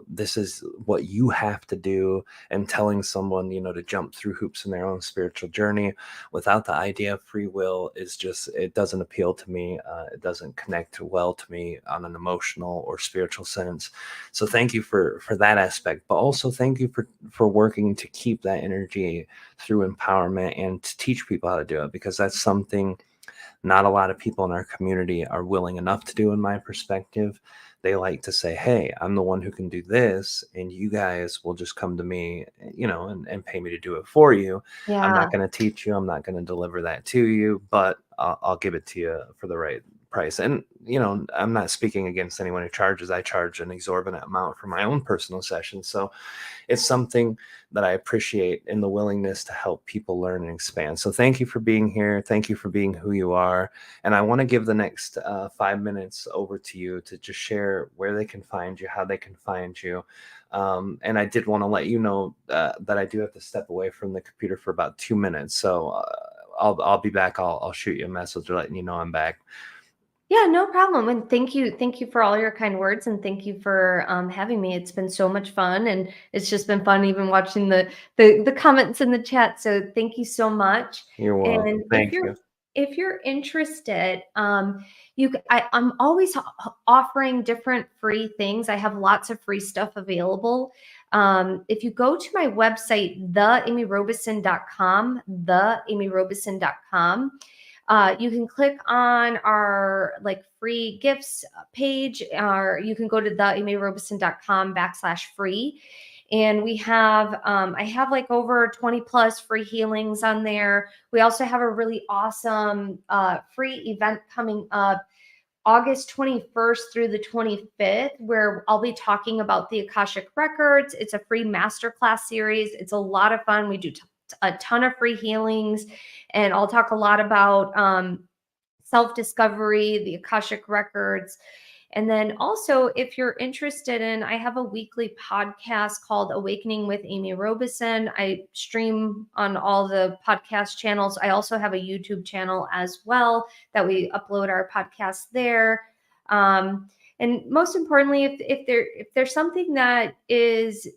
this is what you have to do, and telling someone, to jump through hoops in their own spiritual journey without the idea of free will is just, it doesn't appeal to me. It doesn't connect well to me on an emotional or spiritual sense. So thank you for that aspect, but also thank you for working to keep that energy through empowerment and to teach people how to do it, because that's something not a lot of people in our community are willing enough to do, in my perspective. They like to say, hey, I'm the one who can do this, and you guys will just come to me, and pay me to do it for you. I'm Yeah. not going to teach you. I'm not going to deliver that to you, but I'll give it to you for the right price. And, I'm not speaking against anyone who charges. I charge an exorbitant amount for my own personal sessions. So it's something that I appreciate in the willingness to help people learn and expand. So thank you for being here. Thank you for being who you are. And I want to give the next 5 minutes over to you to just share where they can find you, how they can find you. And I did want to let you know that I do have to step away from the computer for about 2 minutes. So I'll be back. I'll shoot you a message letting you know I'm back. Yeah, no problem. And thank you for all your kind words, and thank you for having me. It's been so much fun, and it's just been fun even watching the comments in the chat. So thank you so much. You're welcome. And Thank you. if you're interested, I'm always offering different free things. I have lots of free stuff available. If you go to my website, theamyrobeson.com, theamyrobeson.com, you can click on our like free gifts page, or you can go to theamyrobeson.com/free. And we have, I have like over 20 plus free healings on there. We also have a really awesome free event coming up August 21st through the 25th, where I'll be talking about the Akashic Records. It's a free masterclass series. It's a lot of fun. We do a ton of free healings, and I'll talk a lot about self-discovery, the Akashic Records. And then also, if you're interested in, I have a weekly podcast called Awakening with Amy Robeson. I stream on all the podcast channels. I also have a YouTube channel as well that we upload our podcasts there. And most importantly, if there's something that is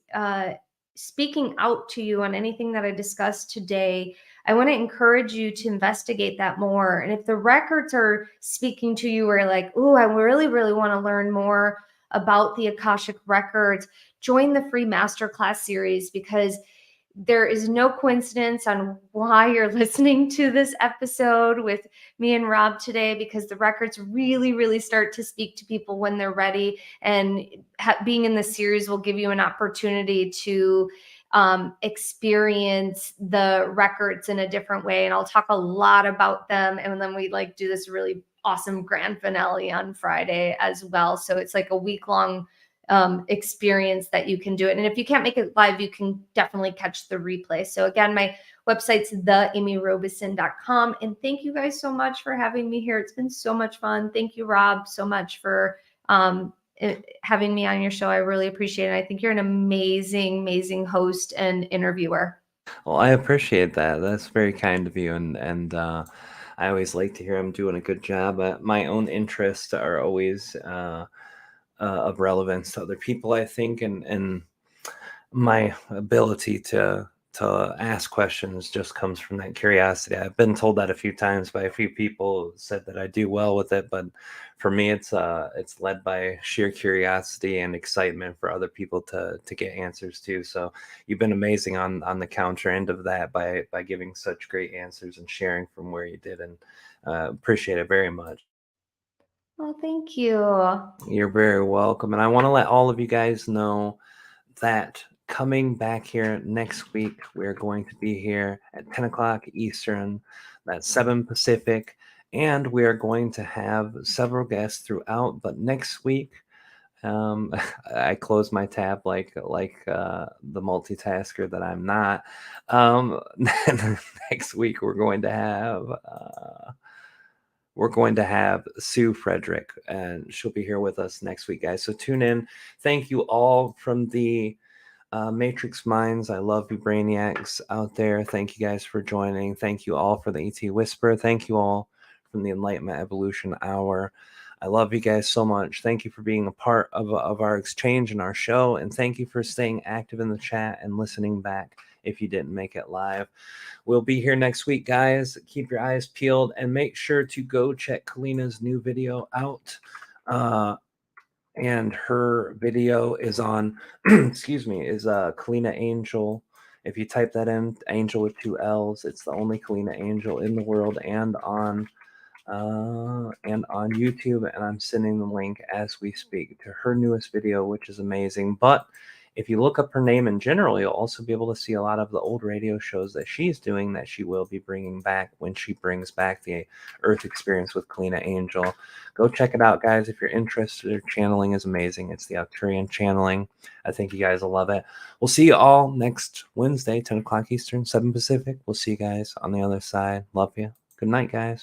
speaking out to you on anything that I discussed today, I want to encourage you to investigate that more. And if the records are speaking to you, or like, oh, I really, really want to learn more about the Akashic Records, join the free masterclass series, because there is no coincidence on why you're listening to this episode with me and Rob today, because the records really, really start to speak to people when they're ready. And being in the series will give you an opportunity to experience the records in a different way. And I'll talk a lot about them. And then we like do this really awesome grand finale on Friday as well. So it's like a week-long experience that you can do it. And if you can't make it live, you can definitely catch the replay. So again, my website's theamyrobeson.com. And thank you guys so much for having me here. It's been so much fun. Thank you, Rob, so much for having me on your show. I really appreciate it. I think you're an amazing, amazing host and interviewer. Well, I appreciate that. That's very kind of you, and I always like to hear I'm doing a good job. My own interests are always of relevance to other people, I think, and my ability to ask questions just comes from that curiosity. I've been told that a few times by a few people, said that I do well with it, but for me, it's led by sheer curiosity and excitement for other people to get answers to. So you've been amazing on the counter end of that by giving such great answers and sharing from where you did, and appreciate it very much. Oh, thank you. You're very welcome. And I want to let all of you guys know that coming back here next week, we're going to be here at 10 o'clock Eastern, that's 7 Pacific, and we are going to have several guests throughout. But next week, I close my tab like the multitasker that I'm not. Next week, we're going to have Sue Frederick, and she'll be here with us next week, guys. So tune in. Thank you all from the Matrix Minds. I love you, Brainiacs out there. Thank you guys for joining. Thank you all for the ET Whisperer. Thank you all from the Enlightenment Evolution Hour. I love you guys so much. Thank you for being a part of our exchange and our show. And thank you for staying active in the chat and listening back if you didn't make it live. We'll be here next week, guys. Keep your eyes peeled and make sure to go check Kalina's new video out. And her video is on, excuse me, is Kalina Angel. If you type that in, Angel with 2 L's, it's the only Kalina Angel in the world, and on YouTube. And I'm sending the link as we speak to her newest video, which is amazing. But if you look up her name in general, you'll also be able to see a lot of the old radio shows that she's doing that she will be bringing back when she brings back the Earth Experience with Kalina Angel. Go check it out, guys, if you're interested. Her channeling is amazing. It's the Arcturian channeling. I think you guys will love it. We'll see you all next Wednesday, 10 o'clock Eastern, 7 Pacific. We'll see you guys on the other side. Love you. Good night, guys.